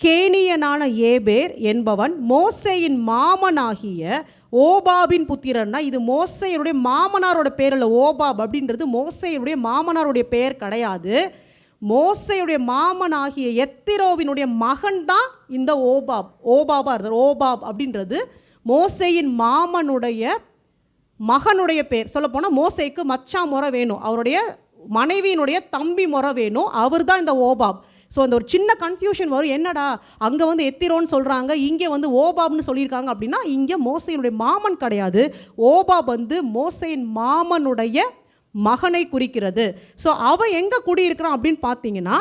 கேனியனான ஏபேர் என்பவன் மோசேயின் மாமனாகிய ஓபாபின் புத்திரன்னா, இது மோசேயுடைய மாமனாரோட பேர் இல்லை. ஓபாப் அப்படின்றது மோசேயுடைய மாமனாருடைய பெயர் கிடையாது. மோசேயுடைய மாமனாகிய எத்திரோவினுடைய மகன் தான் இந்த ஓபாபா இருந்தார். ஓபாப் அப்படின்றது மோசேயின் மாமனுடைய மகனுடைய பேர். சொல்லப்போனால் மோசேக்கு மச்சான் முறை வேணும், அவருடைய மனைவியினுடைய தம்பி முறை வேணும், அவர் தான் இந்த ஓபாப். ஸோ அந்த ஒரு சின்ன கன்ஃபியூஷன் வரும், என்னடா அங்கே வந்து எத்திரோன்னு சொல்கிறாங்க, இங்கே வந்து ஓபாப்னு சொல்லியிருக்காங்க அப்படின்னா, இங்கே மோசேயினுடைய மாமன் கிடையாது. ஓபாப் வந்து மோசேயின் மாமனுடைய மகனை குறிக்கிறது. ஸோ அவன் எங்கே குடியிருக்கிறான் அப்படின்னு பார்த்தீங்கன்னா,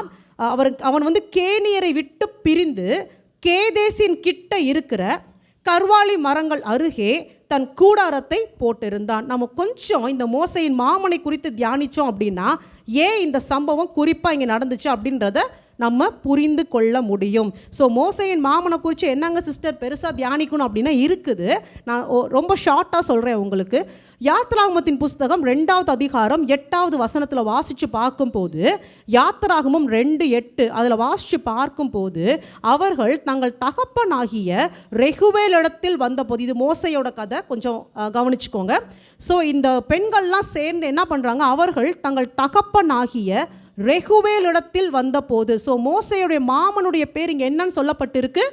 அவன் வந்து கேனியரை விட்டு பிரிந்து கேதேசின் கிட்ட இருக்கிற கர்வாலி மரங்கள் அருகே தன் கூடாரத்தை போட்டிருந்தான். நம்ம கொஞ்சம் இந்த மோசேயின் மாமனை குறித்து தியானித்தோம் அப்படின்னா, ஏன் இந்த சம்பவம் குறிப்பாக இங்கே நடந்துச்சு அப்படின்றத நம்ம புரிந்து கொள்ள முடியும். ஸோ மோசேயின் மாமனை குறித்து என்னங்க சிஸ்டர் பெருசாக தியானிக்கணும் அப்படின்னா இருக்குது. நான் ரொம்ப ஷார்ட்டாக சொல்கிறேன் உங்களுக்கு. யாத்ராகமத்தின் புஸ்தகம் 2வது அதிகாரம் 8வது வசனத்தில் வாசித்து பார்க்கும்போது, யாத்ராகமம் 2:8 அதில் வாசித்து பார்க்கும்போது, அவர்கள் தங்கள் தகப்பனாகிய ரெகுவேலிடத்தில் வந்தபோது, இது மோசையோட கதை, கொஞ்சம் கவனிச்சுக்கோங்க. ஸோ இந்த பெண்கள்லாம் சேர்ந்து என்ன பண்ணுறாங்க, அவர்கள் தங்கள் தகப்பனாகிய ரெகுவேலிடத்தில் வந்தபோது. ஸோ மோசையுடைய மாமனுடைய பேர் இங்கே என்னன்னு சொல்லப்பட்டிருக்கு,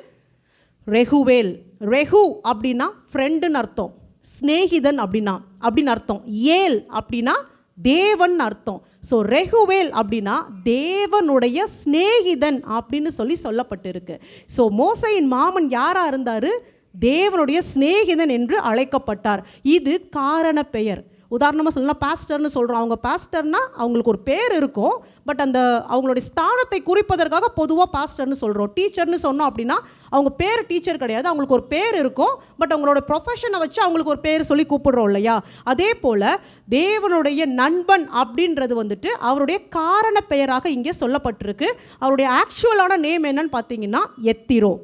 ரெகுவேல். ரெகு அப்படின்னா ஃப்ரெண்டுன்னு அர்த்தம், ஸ்நேகிதன் அப்படின்னு அர்த்தம். ஏல் அப்படின்னா தேவன் அர்த்தம். ஸோ ரெகுவேல் அப்படின்னா தேவனுடைய ஸ்நேகிதன் அப்படின்னு சொல்லப்பட்டிருக்கு. ஸோ மோசையின் மாமன் யாராக இருந்தார், தேவனுடைய சிநேகிதன் என்று அழைக்கப்பட்டார். இது காரண பெயர். உதாரணமாக சொல்லலாம், பாஸ்டர்னு சொல்கிறோம். அவங்க பாஸ்டர்னா அவங்களுக்கு ஒரு பேர் இருக்கும், பட் அந்த அவங்களுடைய ஸ்தானத்தை குறிப்பதற்காக பொதுவாக பாஸ்டர்னு சொல்கிறோம். டீச்சர்னு சொன்னோம் அப்படின்னா அவங்க பேர் டீச்சர் கிடையாது, அவங்களுக்கு ஒரு பேர் இருக்கும், பட் அவங்களோட ப்ரொஃபஷனை வச்சு அவங்களுக்கு ஒரு பேர் சொல்லி கூப்பிடுறோம் இல்லையா. அதே போல் தேவனுடைய நண்பன் அப்படின்றது வந்துட்டு அவருடைய காரண பெயராக இங்கே சொல்லப்பட்டிருக்கு. அவருடைய ஆக்சுவலான நேம் என்னன்னு பார்த்தீங்கன்னா எத்திரோ.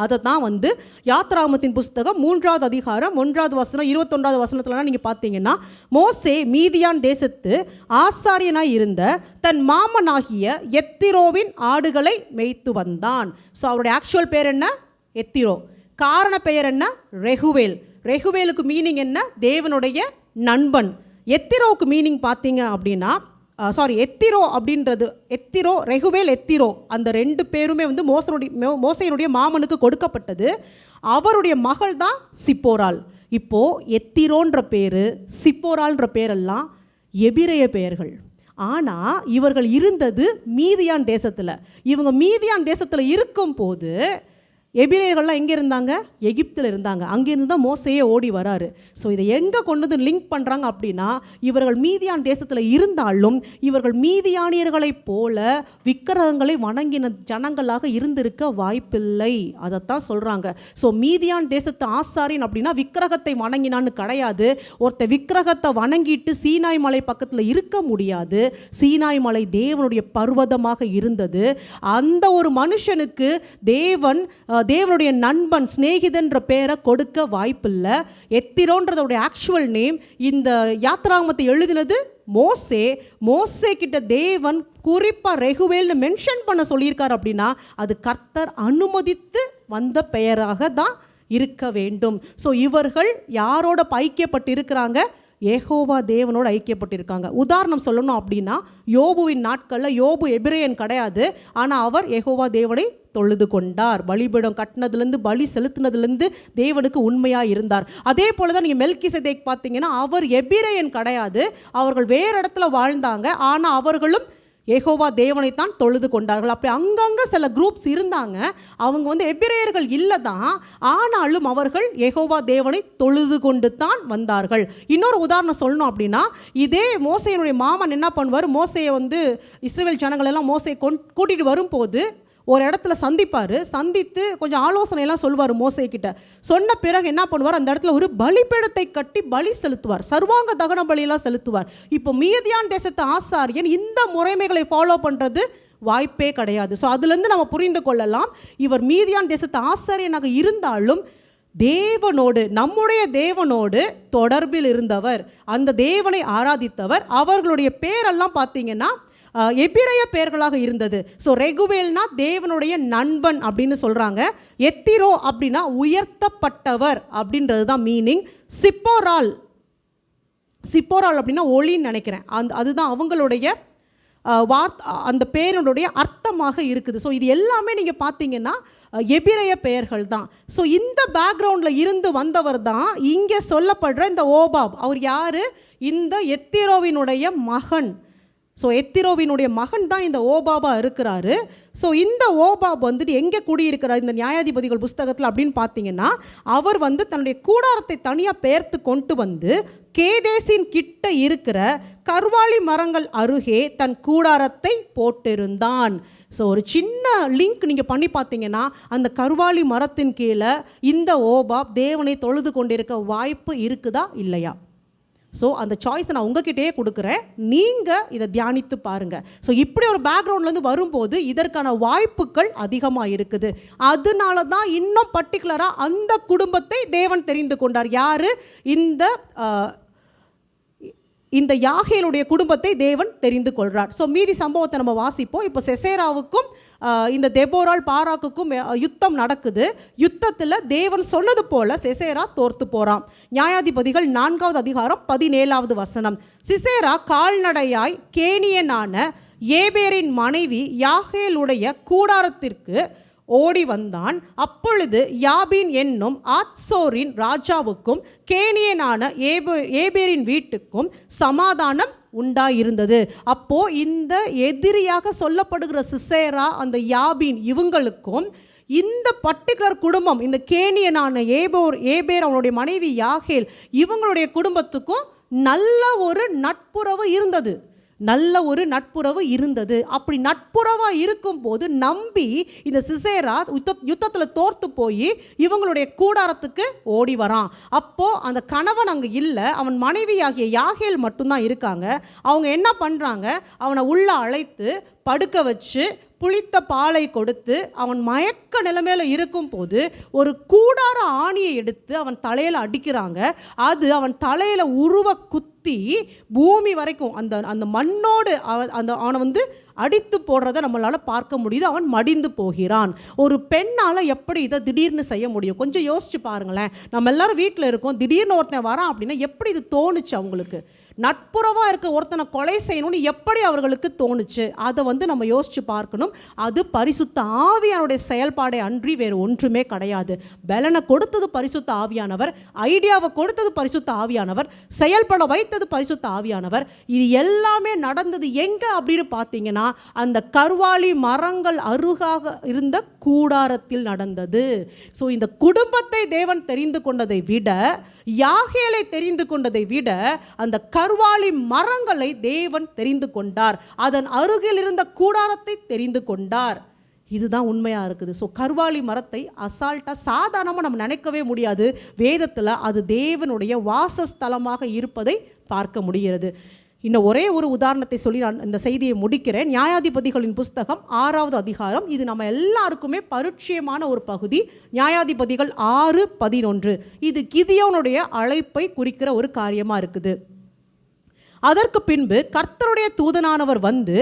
அதை தான் வந்து யாத்ராகமத்தின் புஸ்தகம் 3வது அதிகாரம் 1வது வசனம் 21வது வசனத்துலலாம் நீங்கள் பார்த்தீங்கன்னா, மோசே மீதியான் தேசத்து ஆசாரியனாய் இருந்த தன் மாமனாகிய எத்திரோவின் ஆடுகளை மேய்த்து வந்தான். ஸோ அவருடைய ஆக்சுவல் பேர் என்ன, எத்திரோ. காரண பெயர் என்ன, ரெகுவேல். ரெகுவேலுக்கு மீனிங் என்ன, தேவனுடைய நண்பன். எத்திரோவுக்கு மீனிங் பார்த்தீங்க அப்படின்னா, எத்திரோ அப்படின்றது, எத்திரோ, ரெகுவேல், எத்திரோ, அந்த 2 பேருமே வந்து மோசையினுடைய மாமனுக்கு கொடுக்கப்பட்டது. அவருடைய மகள் தான் சிப்போராள். இப்போது எத்திரோன்ற பேர், சிப்போராள்ன்ற பேரெல்லாம் எபிரேய பெயர்கள். ஆனால் இவர்கள் இருந்தது மீதியான் தேசத்தில். இவங்க மீதியான் தேசத்தில் இருக்கும்போது எபிரேயர்கள்லாம் எங்கே இருந்தாங்க, எகிப்தில் இருந்தாங்க. அங்கேருந்து தான் மோசையே ஓடி வராரு. ஸோ இதை எங்கே கொண்டு வந்து லிங்க் பண்ணுறாங்க அப்படின்னா, இவர்கள் மீதியான் தேசத்தில் இருந்தாலும் இவர்கள் மீதியானியர்களைப் போல விக்கிரகங்களை வணங்கின ஜனங்களாக இருந்திருக்க வாய்ப்பில்லை. அதைத்தான் சொல்கிறாங்க. ஸோ மீதியான் தேசத்து ஆசாரியன் அப்படின்னா விக்கிரகத்தை வணங்கினான்னு கிடையாது. ஒருத்த விக்கிரகத்தை வணங்கிட்டு சீனாய் மலை பக்கத்தில் இருக்க முடியாது. சீனாய் மலை தேவனுடைய பர்வதமாக இருந்தது. அந்த ஒரு மனுஷனுக்கு தேவனுடைய நண்பன், சிநேகிதன்ற பேரை கொடுக்க வாய்ப்பில்லை. எத்திரோன்றதோடைய ஆக்சுவல் நேம். இந்த யாத்ராகமத்தை எழுதினது மோசே கிட்ட தேவன் குறிப்பாக ரெகுவேல்னு மென்ஷன் பண்ண சொல்லியிருக்கார் அப்படின்னா அது கர்த்தர் அனுமதித்து வந்த பெயராக தான் இருக்க வேண்டும். ஸோ இவர்கள் யாரோட ஐக்கியப்பட்டு இருக்கிறாங்க, யெகோவா தேவனோடு ஐக்கியப்பட்டிருக்காங்க. உதாரணம் சொல்லணும் அப்படின்னா, யோபுவின் நாட்களில் யோபு எபிரேயன் கிடையாது, ஆனால் அவர் யெகோவா தேவனை தொழுது கொண்டார். பலிபீடம் கட்டினதுலேருந்து பலி செலுத்தினதுலேருந்து தேவனுக்கு உண்மையாக இருந்தார். அதே போல் தான் நீங்கள் மெல்கிசேதேக் பார்த்தீங்கன்னா, அவர் எபிரேயன் கிடையாது, அவர்கள் வேறு இடத்துல வாழ்ந்தாங்க, ஆனால் அவர்களும் யெகோவா தேவனைத்தான் தொழுது கொண்டார்கள். அப்படி அங்கங்கே சில குரூப்ஸ் இருந்தாங்க, அவங்க வந்து எபிரேயர்கள் இல்லை தான், ஆனாலும் அவர்கள் யெகோவா தேவனை தொழுது கொண்டு தான் வந்தார்கள். இன்னொரு உதாரணம் சொல்லணும் அப்படின்னா, இதே மோசையினுடைய மாமன் என்ன பண்ணுவார், மோசையை வந்து இஸ்ரவேல் ஜனங்கள் எல்லாம் மோசையை கூட்டிகிட்டு வரும்போது ஒரு இடத்துல சந்தித்து கொஞ்சம் ஆலோசனையெல்லாம் சொல்லுவார் மோசே கிட்ட. சொன்ன பிறகு என்ன பண்ணுவார், அந்த இடத்துல ஒரு பலிபீடத்தை கட்டி பலி செலுத்துவார், சர்வாங்க தகன பலியெல்லாம் செலுத்துவார். இப்போ மீதியான் தேசத்து ஆசாரியன் இந்த முறைமைகளை ஃபாலோ பண்ணுறது வாய்ப்பே கிடையாது. ஸோ அதுலேருந்து நம்ம புரிந்து கொள்ளலாம், இவர் மீதியான் தேசத்து ஆசாரியனாக இருந்தாலும் தேவனோடு, நம்முடைய தேவனோடு தொடர்பில் இருந்தவர், அந்த தேவனை ஆராதித்தவர். அவர்களுடைய பேரெல்லாம் பார்த்தீங்கன்னா எபிரேய பெயர்களாக இருந்தது. ஸோ ரெகுவேல்னா தேவனுடைய நண்பன் அப்படின்னு சொல்கிறாங்க. எத்திரோ அப்படின்னா உயர்த்தப்பட்டவர் அப்படின்றது தான் மீனிங். சிப்போராள் அப்படின்னா ஒளின்னு நினைக்கிறேன், அதுதான் அவங்களுடைய அந்த பேருடைய அர்த்தமாக இருக்குது. ஸோ இது எல்லாமே நீங்கள் பார்த்தீங்கன்னா எபிரேய பெயர்கள் தான். ஸோ இந்த பேக்ரவுண்டில் இருந்து வந்தவர் தான் இங்கே சொல்லப்படுற இந்த ஓபாப். அவர் யார், இந்த எத்திரோவினுடைய மகன். ஸோ எத்திரோவினுடைய மகன் தான் இந்த ஓபாபாக இருக்கிறாரு. ஸோ இந்த ஓபாப் வந்துட்டு எங்கே குடியிருக்கிறார் இந்த நியாயாதிபதிகள் புஸ்தகத்தில் அப்படின்னு பார்த்தீங்கன்னா, அவர் வந்து தன்னுடைய கூடாரத்தை தனியாக பெயர்த்து கொண்டு வந்து கேதேசின் கிட்ட இருக்கிற கர்வாலி மரங்கள் அருகே தன் கூடாரத்தை போட்டிருந்தான். ஸோ ஒரு சின்ன லிங்க் நீங்கள் பண்ணி பார்த்தீங்கன்னா, அந்த கர்வாலி மரத்தின் கீழே இந்த ஓபாப் தேவனை தொழுது கொண்டிருக்க வாய்ப்பு இருக்குதா இல்லையா? ஸோ அந்த சாய்ஸை நான் உங்ககிட்டயே கொடுக்குறேன், நீங்கள் இதை தியானித்து பாருங்கள். ஸோ இப்படி ஒரு பேக்ரவுண்ட்லேருந்து வரும்போது இதற்கான வாய்ப்புகள் அதிகமாக இருக்குது. அதனால தான் இன்னும் பர்டிகுலராக அந்த குடும்பத்தை தேவன் தெரிந்து கொண்டார். யார்? இந்த யாகேலுடைய குடும்பத்தை தேவன் தெரிந்து கொள்கிறார். ஸோ மீதி சம்பவத்தை நம்ம வாசிப்போம். இப்போ சிசேராவுக்கும் இந்த தெபோரால் பாராக்குக்கும் யுத்தம் நடக்குது. யுத்தத்தில் தேவன் சொன்னது போல சிசேரா தோர்த்து போகிறான். நியாயாதிபதிகள் 4வது அதிகாரம் 17வது வசனம். சிசேரா கால்நடையாய் கேனியனான ஏபேரின் மனைவி யாகேலுடைய கூடாரத்திற்கு ஓடி வந்தான். அப்பொழுது யாபீன் என்னும் ஆத்சோரின் ராஜாவுக்கும் கேனியனான ஏபேரின் வீட்டுக்கும் சமாதானம் உண்டாயிருந்தது. அப்போ இந்த எதிரியாக சொல்லப்படுகிற சிசேரா, அந்த யாபீன், இவங்களுக்கும் இந்த பர்டிகுலர் குடும்பம், இந்த கேனியனான ஏபேர் அவனுடைய மனைவி யாகேல், இவங்களுடைய குடும்பத்துக்கும் நல்ல ஒரு நட்புறவு இருந்தது. அப்படி நட்புறவாக இருக்கும்போது நம்பி இந்த சிசேரா யுத்தத்தில் தோர்த்து போய் இவங்களுடைய கூடாரத்துக்கு ஓடி வரான். அப்போது அந்த கணவன் அங்கே இல்லை, அவன் மனைவியாகிய யாகேல் மட்டும்தான் இருக்காங்க. அவங்க என்ன பண்ணுறாங்க, அவனை உள்ள அழைத்து படுக்க வச்சு புளித்த பாலை கொடுத்து அவன் மயக்க நிலைமையில் இருக்கும் போது ஒரு கூடார ஆணியை எடுத்து அவன் தலையில் அடிக்கிறாங்க. அது அவன் தலையில் உருவ குத்தி பூமி வரைக்கும் அந்த மண்ணோடு அவனை அடித்து போடுறத நம்மளால் பார்க்க முடியுது. அவன் மடிந்து போகிறான். ஒரு பெண்ணால் எப்படி இதை திடீர்னு செய்ய முடியும்? கொஞ்சம் யோசிச்சு பாருங்களேன். நம்ம எல்லாரும் வீட்டில் இருக்கோம், திடீர்னு ஒருத்தன் வரான் அப்படின்னா எப்படி இது தோணுச்சு அவங்களுக்கு? நட்புறவாக இருக்க ஒருத்தனை கொலை செய்யணும்னு எப்படி அவர்களுக்கு தோணுச்சு? அதை நம்ம யோசிச்சு பார்க்கணும். அது பரிசுத்த ஆவியானுடைய செயல்பாடை அன்றி வேறு ஒன்றுமே கிடையாது. பலனை கொடுத்தது பரிசுத்த ஆவியானவர், ஐடியாவை கொடுத்தது பரிசுத்த ஆவியானவர், செயல்பட வைத்தது பரிசுத்த ஆவியானவர். இது எல்லாமே நடந்தது எங்க அப்படின்னு பார்த்தீங்கன்னா அந்த கர்வாலி மரங்கள் அருகாக இருந்த கூடாரத்தில் நடந்தது. ஸோ இந்த குடும்பத்தை தேவன் தெரிந்து கொண்டதை விட, யாகேலை தெரிந்து கொண்டதை விட, அந்த கர்வாலி மரங்களை தேவன் தெரிந்து கொண்டார். அதன் அருகில் இருந்த கூடாரத்தை தெரிந்து கொண்டார். இதுதான் உண்மையாக இருக்குது. ஸோ கர்வாலி மரத்தை அசால்ட்டாக சாதாரணமாக நம்ம நினைக்கவே முடியாது. வேதத்தில் அது தேவனுடைய வாசஸ்தலமாக இருப்பதை பார்க்க முடிகிறது. இன்னும் ஒரே ஒரு உதாரணத்தை சொல்லி நான் இந்த செய்தியை முடிக்கிறேன். நியாயாதிபதிகளின் புஸ்தகம் 6வது அதிகாரம். இது நம்ம எல்லாருக்குமே பரிச்சயமான ஒரு பகுதி. நியாயாதிபதிகள் 6:11. இது கிதியோனுடைய அழைப்பை குறிக்கிற ஒரு காரியமாக இருக்குது. அதற்கு பின்பு கர்த்தருடைய தூதனானவர் வந்து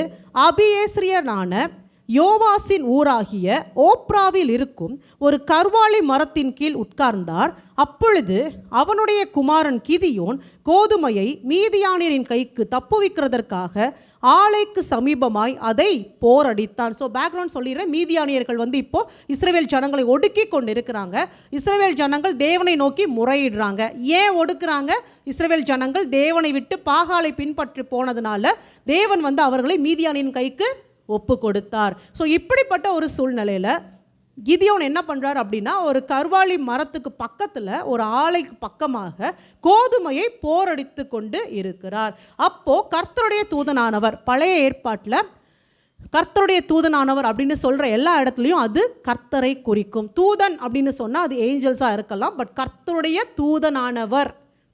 அபியேஸ்ரியனான யோவாசின் ஊராகிய ஓப்ராவில் இருக்கும் ஒரு கர்வாலி மரத்தின் கீழ் உட்கார்ந்தார். அப்பொழுது அவனுடைய குமாரன் கிதியோன் கோதுமையை மீதியானியரின் கைக்கு தப்புவிக்கிறதற்காக ஆலைக்கு சமீபமாய் அதை போரடித்தான். ஸோ பேக்ரவுண்ட் சொல்லிடுறேன். மீதியானியர்கள் இப்போ இஸ்ரவேல் ஜனங்களை ஒடுக்கி கொண்டு இருக்கிறாங்க. இஸ்ரவேல் ஜனங்கள் தேவனை நோக்கி முறையிடுறாங்க. ஏன் ஒடுக்குறாங்க? இஸ்ரவேல் ஜனங்கள் தேவனை விட்டு பாகாலை பின்பற்றி போனதுனால தேவன் அவர்களை மீதியானியின் கைக்கு ஒப்பு கொடுத்தார். ஸோ இப்படிப்பட்ட ஒரு சூழ்நிலையில் கிதியோன் என்ன பண்ணுறார் அப்படின்னா, ஒரு கர்வாலி மரத்துக்கு பக்கத்தில் ஒரு ஆலைக்கு பக்கமாக கோதுமையை போரடித்து கொண்டு இருக்கிறார். அப்போது கர்த்தருடைய தூதனானவர், பழைய ஏற்பாட்டில் கர்த்தருடைய தூதனானவர் அப்படின்னு சொல்கிற எல்லா இடத்துலையும் அது கர்த்தரை குறிக்கும். தூதன் அப்படின்னு சொன்னால் அது ஏஞ்சல்ஸாக இருக்கலாம். பட் கர்த்தருடைய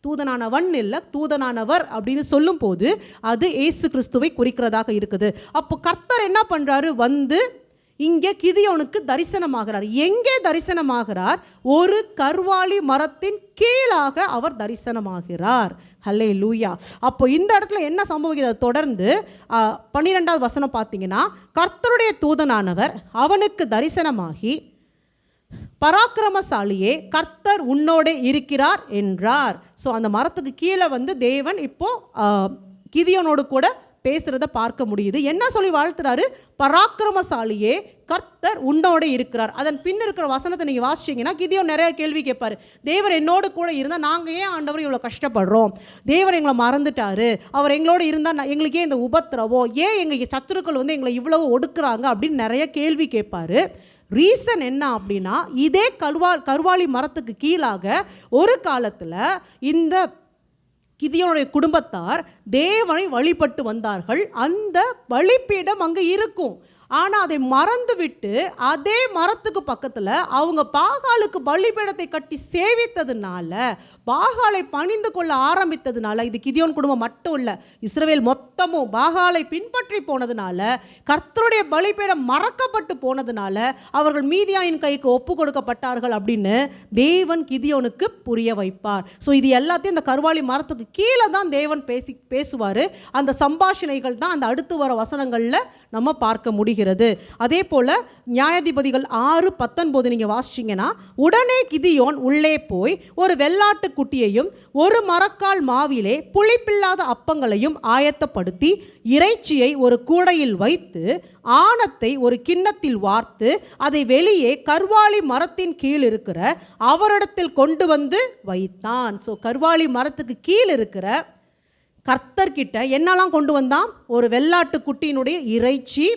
தூதனானவன் இல்லை, தூதனானவர் அப்படின்னு சொல்லும் போது அது இயேசு கிறிஸ்துவை குறிக்கிறதாக இருக்குது. அப்போ கர்த்தர் என்ன பண்ணுறாரு, இங்கே கிதியோனுக்கு தரிசனமாகிறார். எங்கே தரிசனமாகிறார்? ஒரு கர்வாலி மரத்தின் கீழாக அவர் தரிசனமாகிறார். ஹல்லேலூயா. அப்போ இந்த இடத்துல என்ன சம்பவிக்கிறது? தொடர்ந்து 12வது வசனம் பார்த்தீங்கன்னா, கர்த்தருடைய தூதனானவர் அவனுக்கு தரிசனமாகி, பராக்கிரமசாலியே, கர்த்தர் உன்னோடு இருக்கிறார் என்றார். ஸோ அந்த மரத்துக்கு கீழே தேவன் இப்போ கிதியோனோடு கூட பேசுகிறத பார்க்க முடியுது. என்ன சொல்லி வாழ்த்துறாரு? பராக்கிரமசாலியே, கர்த்தர் உன்னோடு இருக்கிறார். அதன் பின் இருக்கிற வசனத்தை நீங்கள் வாசிச்சிங்கன்னா கிதியோன் நிறைய கேள்வி கேட்பார். தேவர் என்னோடு கூட இருந்தால் நாங்கள் ஏன் ஆண்டவர் இவ்வளோ கஷ்டப்படுறோம்? தேவர் எங்களை மறந்துட்டாரு. அவர் எங்களோடு இருந்தால் எங்களுக்கே இந்த உபத்திரவம், ஏன் எங்கள் சத்துருக்கள் எங்களை இவ்வளவு ஒடுக்குறாங்க அப்படின்னு நிறைய கேள்வி கேட்பார். ரீசன் என்ன அப்படின்னா, இதே கர்வாலி மரத்துக்கு கீழாக ஒரு காலத்தில் இந்த கிதியோனுடைய குடும்பத்தார் தேவனை வழிபட்டு வந்தார்கள். அந்த பலிப்பீடம் அங்கே இருக்கும். ஆனால் அதை மறந்து விட்டு அதே மரத்துக்கு பக்கத்தில் அவங்க பாகாலுக்கு பலிபீடத்தை கட்டி சேவித்ததுனால, பாகாலை பணிந்து கொள்ள ஆரம்பித்ததுனால, இது கிதியோன் குடும்பம் மட்டும் இல்லை, இஸ்ரவேல் மொத்தமும் பாகாலை பின்பற்றி போனதுனால, கர்த்தருடைய பலிபீடம் மறக்கப்பட்டு போனதுனால அவர்கள் மீதியானின் கைக்கு ஒப்பு கொடுக்கப்பட்டார்கள் அப்படின்னு தேவன் கிதியோனுக்கு புரிய வைப்பார். ஸோ இது எல்லாத்தையும் இந்த கர்வாலி மரத்துக்கு கீழே தான் தேவன் பேசுவார். அந்த சம்பாஷணைகள் தான் அந்த அடுத்து வர வசனங்களில் நம்ம பார்க்க முடிகிறது. அதே போல நியாயாதிபதிகள் 6:19 நீங்க வாசிச்சீங்கன்னா, உடனே கிதியோன் உள்ளே போய் ஒரு வெள்ளாட்டு குட்டியையும் ஒரு மரக்கால் மாவிலே புளிப்பில்லாத அப்பங்களையும் ஆயத்தப்படுத்தி இறைச்சியை ஒரு கூடையில் வைத்து ஆணத்தை ஒரு கிண்ணத்தில் வார்த்து அதை வெளியே கர்வாலி மரத்தின் கீழ் இருக்கிற அவரிடத்தில் கொண்டு வந்து வைத்தான். ஸோ கர்வாலி மரத்துக்கு கீழ் இருக்கிற கர்த்தர்கிட்ட என்னெல்லாம் கொண்டு வந்தான்? ஒரு வெள்ளாட்டு குட்டியினுடைய இறைச்சி,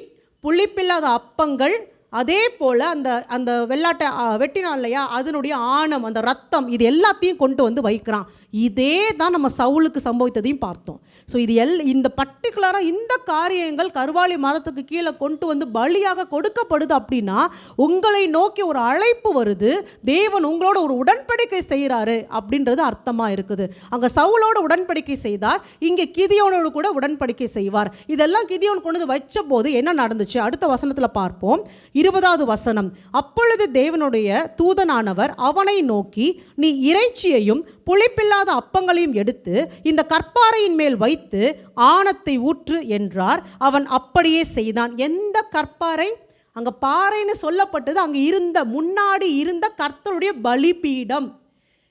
புளிப்பில்லாத அப்பங்கள், அதே போல் அந்த அந்த வெள்ளாட்டை வெட்டினான் இல்லையா, அதனுடைய ஆணம், அந்த ரத்தம், இது எல்லாத்தையும் கொண்டு வந்து வைக்கிறான். இதே தான் நம்ம சவுலுக்கு சம்பவித்ததையும் பார்த்தோம். ஸோ இது இந்த பர்டிகுலராக இந்த காரியங்கள் கர்வாலி மரத்துக்கு கீழே கொண்டு வந்து பலியாக கொடுக்கப்படுது அப்படின்னா உங்களை நோக்கி ஒரு அழைப்பு வருது, தேவன் உங்களோட ஒரு உடன்படிக்கை செய்கிறாரு அப்படின்றது அர்த்தமாக இருக்குது. அங்கே சவுலோட உடன்படிக்கை செய்தார், இங்கே கிதியோனோடு கூட உடன்படிக்கை செய்வார். இதெல்லாம் கிதியோன் கொண்டு வந்து வச்ச போது என்ன நடந்துச்சு அடுத்த வசனத்தில் பார்ப்போம். 20வது வசனம், அப்பொழுது தேவனுடைய தூதனானவர் அவனை நோக்கி, நீ இறைச்சியையும் புளிப்பில்லாத அப்பங்களையும் எடுத்து இந்த கற்பாறையின் மேல் வைத்து ஆணத்தை ஊற்று என்றார். அவன் அப்படியே செய்தான். எந்த கற்பாறை? அங்க பாறைன்னு சொல்லப்பட்டது அங்க இருந்த முன்னாடி இருந்த கர்த்தருடைய பலிபீடம்.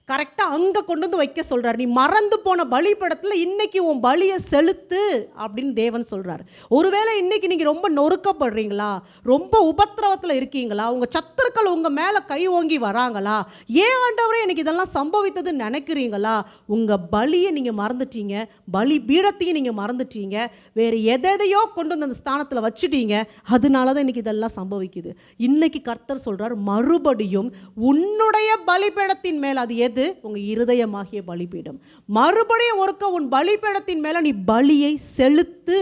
கரெக்டாக அங்கே கொண்டு வந்து வைக்க சொல்கிறார். நீ மறந்து போன பலிபீடத்தில் இன்னைக்கு உன் பலியை செலுத்து அப்படின்னு தேவன் சொல்கிறார். ஒருவேளை இன்னைக்கு நீங்கள் ரொம்ப நொறுக்கப்படுறீங்களா, ரொம்ப உபத்திரவத்தில் இருக்கீங்களா, உங்கள் சத்துருக்கள் உங்கள் மேலே கை ஓங்கி வராங்களா, ஏன் ஆண்டவரே எனக்கு இதெல்லாம் சம்பவித்ததுன்னு நினைக்கிறீங்களா? உங்கள் பலியை நீங்கள் மறந்துட்டீங்க, பலி பீடத்தையும் நீங்கள் மறந்துட்டீங்க, வேறு எதையோ கொண்டு வந்து அந்த ஸ்தானத்தில் வச்சுட்டீங்க, அதனால தான் இன்னைக்கு இதெல்லாம் சம்பவிக்குது. இன்னைக்கு கர்த்தர் சொல்கிறார், மறுபடியும் உன்னுடைய பலிபீடத்தின் மேல், அது எது? உங்க இருதயமாகிய பலிபீடம். மறுபடியும் ஒருக்க உன் பலிபீடத்தின் மேல நீ பலியை செலுத்து.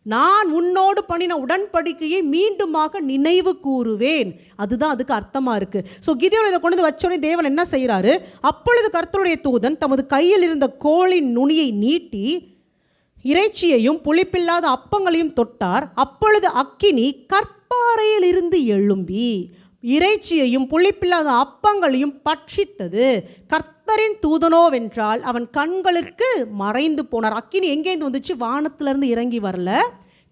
நான் உன்னோடு பண்ணின உடன்படிக்கையை மீண்டுமாக நினைவு கூறுவேன். அதுதான் அதுக்கு அர்த்தமா இருக்கு. ஸோ கிதியோன் இதை கொண்டு வச்சோடனே தேவன் என்ன செய்கிறாரு? அப்பொழுது கர்த்தருடைய தூதன் தமது கையில் இருந்த கோலின் நுனியை நீட்டி இறைச்சியையும் புளிப்பில்லாத அப்பங்களையும் தொட்டார். அப்பொழுது அக்கினி கற்பாறையில் இருந்து எழும்பி இறைச்சியையும் புளிப்பில்லாத அப்பங்களையும் பட்சித்தது. கர்த்தரின் தூதனோவென்றால் அவன் கண்களுக்கு மறைந்து போனார். அக்கினி எங்கேருந்து வந்துச்சு? வானத்திலிருந்து இறங்கி வரல,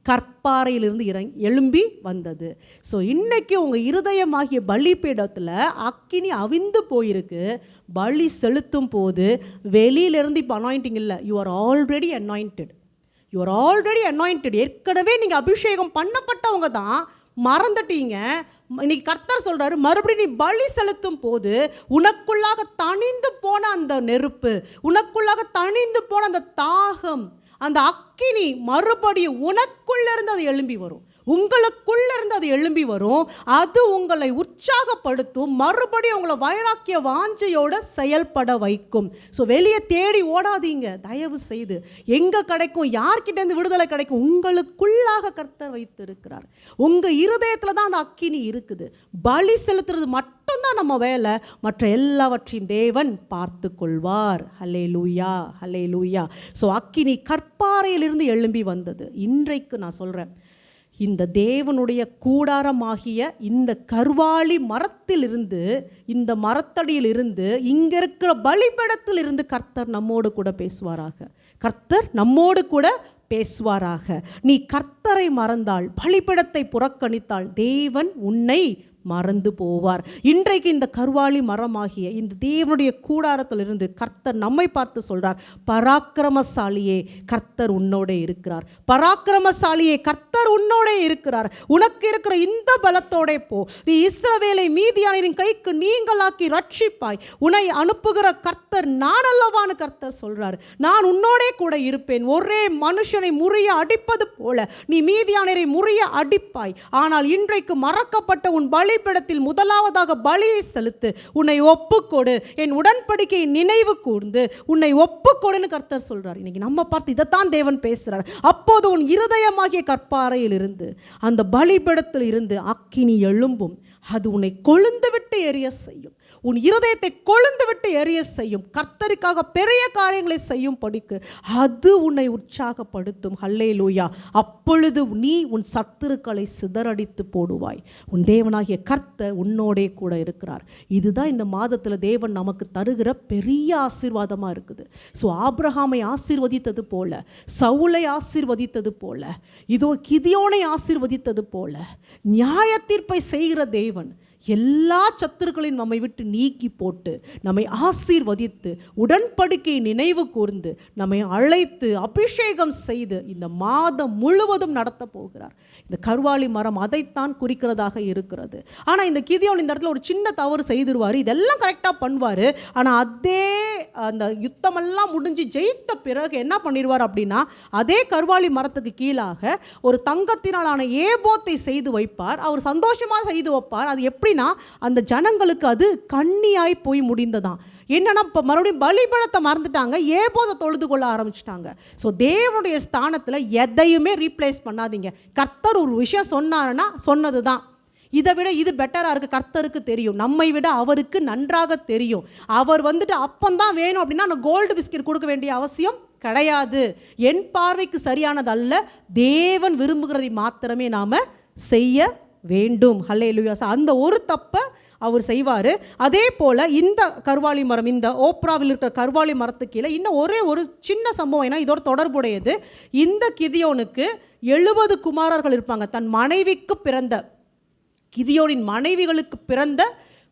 கற்பாறையிலிருந்து எழும்பி வந்தது. ஸோ இன்னைக்கு உங்கள் இருதயமாகிய பலிபீடத்தில் அக்கினி அவிந்து போயிருக்கு. பலி செலுத்தும் போது வெளியிலிருந்து இப்போ அனாயிண்டிங் இல்லை, you are already anointed. You are already anointed. ஏற்கனவே நீங்கள் அபிஷேகம் பண்ணப்பட்டவங்க தான், மறந்துட்டீங்க. இன்னைக்கு கர்த்தர் சொல்றாரு, மறுபடியும் நீ பலி செலுத்தும் போது உனக்குள்ளாக தணிந்து போன அந்த நெருப்பு, உனக்குள்ளாக தணிந்து போன அந்த தாகம், அந்த அக்கினி மறுபடியும் உனக்குள்ள இருந்து அது எழும்பி வரும், உங்களுக்குள்ள இருந்து அது எழும்பி வரும். அது உங்களை உற்சாகப்படுத்தும், மறுபடியும் உங்களை வைராக்கிய வாஞ்சையோட செயல்பட வைக்கும். ஸோ வெளியே தேடி ஓடாதீங்க தயவு செய்து. எங்கே கிடைக்கும், யார்கிட்டேருந்து விடுதலை கிடைக்கும்? உங்களுக்குள்ளாக கர்த்தர் வைத்திருக்கிறார். உங்கள் இருதயத்தில் தான் அந்த அக்கினி இருக்குது. பலி செலுத்துறது மட்டும்தான் நம்ம வேலை, மற்ற எல்லாவற்றையும் தேவன் பார்த்து கொள்வார். ஹல்லேலூயா, ஹல்லேலூயா. ஸோ அக்கினி கற்பாறையிலிருந்து எழும்பி வந்தது. இன்றைக்கு நான் சொல்கிறேன், இந்த தேவனுடைய கூடாரமாகிய இந்த கர்வாலி மரத்திலிருந்து, இந்த மரத்தடியிலிருந்து, இங்கே இருக்கிற பலிபீடத்தில் இருந்து கர்த்தர் நம்மோடு கூட பேசுவாராக. கர்த்தர் நம்மோடு கூட பேசுவாராக. நீ கர்த்தரை மறந்தால், பலிபீடத்தை புறக்கணித்தால் தேவன் உன்னை மறந்து போவார். இன்றைக்கு இந்த கர்வாலி மரமாகிய இந்த தேவனுடைய கூடாரத்திலிருந்து கர்த்தர் நம்மை பார்த்து சொல்றார், பராக்கிரமசாலியே கர்த்தர் உன்னோட இருக்கிறார். பராக்கிரமசாலியே கர்த்தர் உன்னோட இருக்கிறார். உனக்கு இருக்கிற இந்த பலத்தோட போ, நீ இஸ்ரவேலை மீதியானின் கைக்கு நீங்களாக்கி ரட்சிப்பாய். உன்னை அனுப்புகிற கர்த்தர் நான் அல்லவான்னு கர்த்தர் சொல்றார். நான் உன்னோடே கூட இருப்பேன். ஒரே மனுஷனை முறிய அடிப்பது போல நீ மீதியானரை முறிய அடிப்பாய். ஆனால் இன்றைக்கு மறக்கப்பட்ட உன் பலி பலிபீடத்தில் முதலாவதாக பலியை செலுத்து, உன்னை ஒப்புக்கொடு, என் உடன்படிக்கையை நினைவு கூர்ந்து உன்னை ஒப்புக்கொடுன்னு கர்த்தர் சொல்றார். இன்னைக்கு நம்ம பார்த்து இதைத்தான் தேவன் பேசுறார். அப்போது உன் இருதயமாகிய கற்பாறையில் இருந்து, அந்த பலிபீடத்தில் இருந்து அக்கினி எழும்பும், அது உன்னை கொழுந்து விட்டு எரிய செய்யும். உன் இருதயத்தை கொழுந்து விட்டு எரிய செய்யும். கர்த்தருக்காக பெரிய காரியங்களை செய்யும் படிக்கு அது உன்னை உற்சாகப்படுத்தும். ஹல்லேலூயா. அப்பொழுது நீ உன் சத்துருக்களை சிதறடித்து போடுவாய். உன் தேவனாகிய கர்த்தர் உன்னோடே கூட இருக்கிறார். இதுதான் இந்த மாதத்தில் தேவன் நமக்கு தருகிற பெரிய ஆசீர்வாதமாக இருக்குது. ஸோ ஆபிரகாமை ஆசீர்வதித்தது போல, சவுலை ஆசீர்வதித்தது போல, இதோ கிதியோனை ஆசீர்வதித்தது போல, நியாய தீர்ப்பை செய்கிற தேவன் எல்லா சத்துருக்களையும் நம்மை விட்டு நீக்கி போட்டு நம்மை ஆசீர்வதித்து உடன்படிக்கையை நினைவு கூர்ந்து நம்மை அழைத்து அபிஷேகம் செய்து இந்த மாதம் முழுவதும் நடத்த போகிறார். இந்த கர்வாலி மரம் அதைத்தான் குறிக்கிறதாக இருக்கிறது. ஆனால் இந்த கிதியோன் இந்த இடத்துல ஒரு சின்ன தவறு செய்திருவார். இதெல்லாம் கரெக்டாக பண்ணுவார். ஆனால் அதே அந்த யுத்தமெல்லாம் முடிஞ்சு ஜெயித்த பிறகு என்ன பண்ணிடுவார் அப்படின்னா, அதே கர்வாலி மரத்துக்கு கீழாக ஒரு தங்கத்தினாலான ஏபோத்தை செய்து வைப்பார். அவர் சந்தோஷமாக செய்து வைப்பார். அது எப்படி அந்த ஜனங்களுக்கு அது கண்ணியாய் போய் முடிந்ததாம். என்னன்னா இப்போ மறுபடியும் பலிபீடத்தை மறந்துட்டாங்க, ஏபோதை தொழுது கொள்ள ஆரம்பிச்சிட்டாங்க. ஸோ தேவனுடைய ஸ்தானத்தில் எதையுமே ரீப்ளேஸ் பண்ணாதீங்க. கர்த்தர் ஒரு விஷயம் சொன்னாருன்னா சொன்னது தான். இதை விட இது பெட்டராக இருக்குது. கர்த்தருக்கு தெரியும், நம்மை விட அவருக்கு நன்றாக தெரியும். அவர் அப்பந்தான் வேணும் அப்படின்னா நான் கோல்டு பிஸ்கெட் கொடுக்க வேண்டிய அவசியம் கிடையாது. என் பார்வைக்கு சரியானதல்ல, தேவன் விரும்புகிறதை மாத்திரமே நாம் செய்ய வேண்டும். ஹல்லேலூயா. அந்த ஒரு தப்பை அவர் செய்வார். அதே போல் இந்த கர்வாலி மரம், இந்த ஓப்ராவில் இருக்கிற கர்வாலி மரத்துக்கு கீழே இன்னும் ஒரே ஒரு சின்ன சம்பவம், ஏன்னா இதோட தொடர்புடையது. இந்த கிதியோனுக்கு 70 குமாரர்கள் இருப்பாங்க. தன் மனைவிக்கு பிறந்த, கிதியோனின் மனைவிகளுக்கு பிறந்த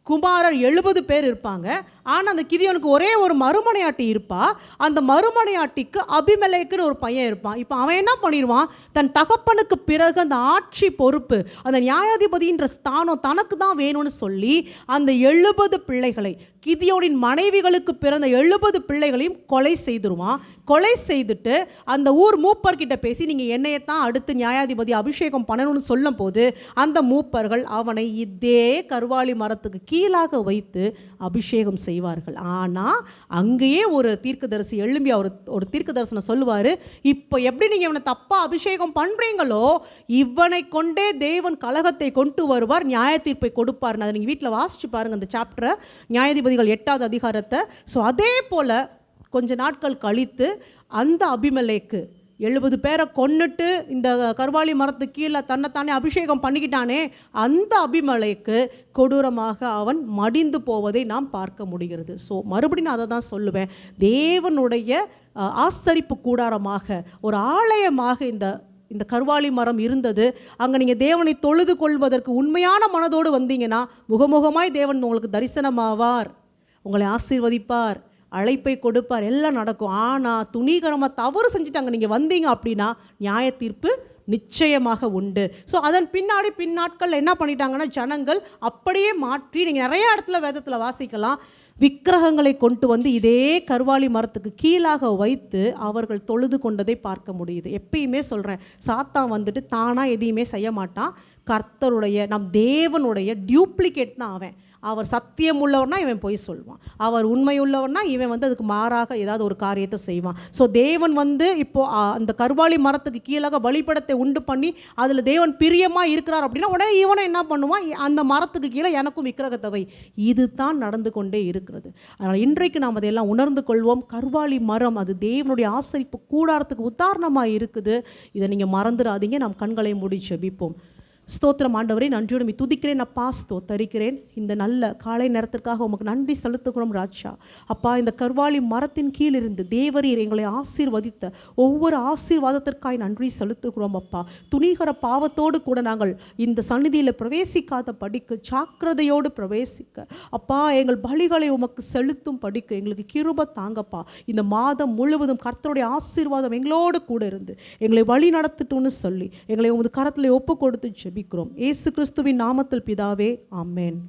குமாரர் 70 பேர் இருப்பாங்க. ஆனால் அந்த கிதியோனுக்கு ஒரே ஒரு மறுமனையாட்டி இருப்பா. அந்த மறுமனையாட்டிக்கு அபிமெலேக்குன்னு ஒரு பையன் இருப்பான். இப்போ அவன் என்ன பண்ணிடுவான், தன் தகப்பனுக்கு பிறகு அந்த ஆட்சி பொறுப்பு, அந்த நியாயாதிபதின்ற ஸ்தானம் தனக்கு தான் வேணும்னு சொல்லி அந்த 70 பிள்ளைகளை, கிதியோனின் மனைவிகளுக்கு பிறந்த 70 பிள்ளைகளையும் கொலை செய்துருவான். கொலை செய்துட்டு அந்த ஊர் மூப்பர்கிட்ட பேசி, நீங்கள் என்னையத்தான் அடுத்து நியாயாதிபதி அபிஷேகம் பண்ணணும்னு சொல்லும் போது அந்த மூப்பர்கள் அவனை இதே கர்வாலி மரத்துக்கு கீழாக வைத்து அபிஷேகம் செய்வார்கள். ஆனால் அங்கேயே ஒரு தீர்க்கதரிசி எழும்பி ஒரு தீர்க்க தரிசனம் சொல்லுவார், இப்போ எப்படி நீங்கள் இவனை தப்பாக அபிஷேகம் பண்ணுறீங்களோ இவனை கொண்டே தேவன் கலகத்தை கொண்டு வருவார், நியாய தீர்ப்பை கொடுப்பார். அதை நீங்கள் வீட்டில் வாசிச்சு பாருங்கள் அந்த சாப்டரை, நியாயாதிபதிகள் 8வது அதிகாரத்தை. ஸோ அதே போல் கொஞ்ச நாட்கள் கழித்து அந்த அபிமெலேக்கு 70 பேரை கொன்னுட்டு இந்த கர்வாலி மரத்துக்கு கீழே தன்னைத்தானே அபிஷேகம் பண்ணிக்கிட்டானே, அந்த அபிமெலேக்கு கொடூரமாக அவன் மடிந்து போவதை நாம் பார்க்க முடிகிறது. ஸோ மறுபடியும் நான் அதை தான் சொல்லுவேன், தேவனுடைய ஆசரிப்பு கூடாரமாக, ஒரு ஆலயமாக இந்த கர்வாலி மரம் இருந்தது. அங்கே நீங்கள் தேவனை தொழுது கொள்வதற்கு உண்மையான மனதோடு வந்தீங்கன்னா முகமுகமாய் தேவன் உங்களுக்கு தரிசனமாவார், உங்களை ஆசீர்வதிப்பார், அழைப்பை கொடுப்பார், எல்லாம் நடக்கும். ஆனால் துணிகரமாக தவறு செஞ்சுட்டாங்க நீங்கள் வந்தீங்க அப்படின்னா நியாய தீர்ப்பு நிச்சயமாக உண்டு. ஸோ அதன் பின்னாட்கள் என்ன பண்ணிட்டாங்கன்னா ஜனங்கள் அப்படியே மாற்றி, நீங்கள் நிறைய இடத்துல வேதத்தில் வாசிக்கலாம், விக்கிரகங்களை கொண்டு வந்து இதே கர்வாலி மரத்துக்கு கீழாக வைத்து அவர்கள் தொழுது கொண்டதை பார்க்க முடியுது. எப்பயுமே சொல்கிறேன், சாத்தான் தானாக எதையுமே செய்ய மாட்டான். கர்த்தருடைய, நம் தேவனுடைய டியூப்ளிகேட் தான் அவன். அவர் சத்தியம் உள்ளவர்னா இவன் பொய் சொல்வான், அவர் உண்மை உள்ளவர்னா இவன் அதுக்கு மாறாக ஏதாவது ஒரு காரியத்தை செய்வான். ஸோ தேவன் இப்போது அந்த கர்வாலி மரத்துக்கு கீழாக பலிபீடத்தை உண்டு பண்ணி அதில் தேவன் பிரியமாக இருக்கிறார் அப்படின்னா உடனே இவனை என்ன பண்ணுவான், அந்த மரத்துக்கு கீழே எனக்கும் விக்கிரகத்தை வை. இது தான் நடந்து கொண்டே இருக்கிறது. அதனால் இன்றைக்கு நாம் அதையெல்லாம் உணர்ந்து கொள்வோம். கர்வாலி மரம் அது தேவனுடைய ஆசரிப்பு கூடாரத்துக்கு உதாரணமாக இருக்குது. இதை நீங்கள் மறந்துடாதீங்க. நாம் கண்களை மூடி ஜெபிப்போம். ஸ்தோத்திரம் ஆண்டவரே, நன்றியோடு துதிக்கிறேன் அப்பா, ஸ்தோத்தரிக்கிறேன். இந்த நல்ல காலை நேரத்திற்காக உமக்கு நன்றி செலுத்துகிறோம் ராஜா. அப்பா, இந்த கர்வாலி மரத்தின் கீழிருந்து தேவரீர் எங்களை ஆசீர்வதித்த ஒவ்வொரு ஆசீர்வாதத்திற்காய் நன்றி செலுத்துகிறோம் அப்பா. துணிகர பாவத்தோடு கூட நாங்கள் இந்த சந்நிதியில் பிரவேசிக்காத படிக்கு ஜாக்கிரதையோடு பிரவேசிக்க அப்பா, எங்கள் பலிகளை உமக்கு செலுத்தும் படிக்கு எங்களுக்கு கிருபை தாங்கப்பா. இந்த மாதம் முழுவதும் கர்த்தருடைய ஆசீர்வாதம் எங்களோடு கூட இருந்து எங்களை வழி நடத்தட்டும்னு சொல்லி எங்களை உமது கரத்தில் ஒப்பு கொடுத்து ஜெபிக்கிறோம். இயேசு கிறிஸ்துவின் நாமத்தில் பிதாவே, ஆமென்.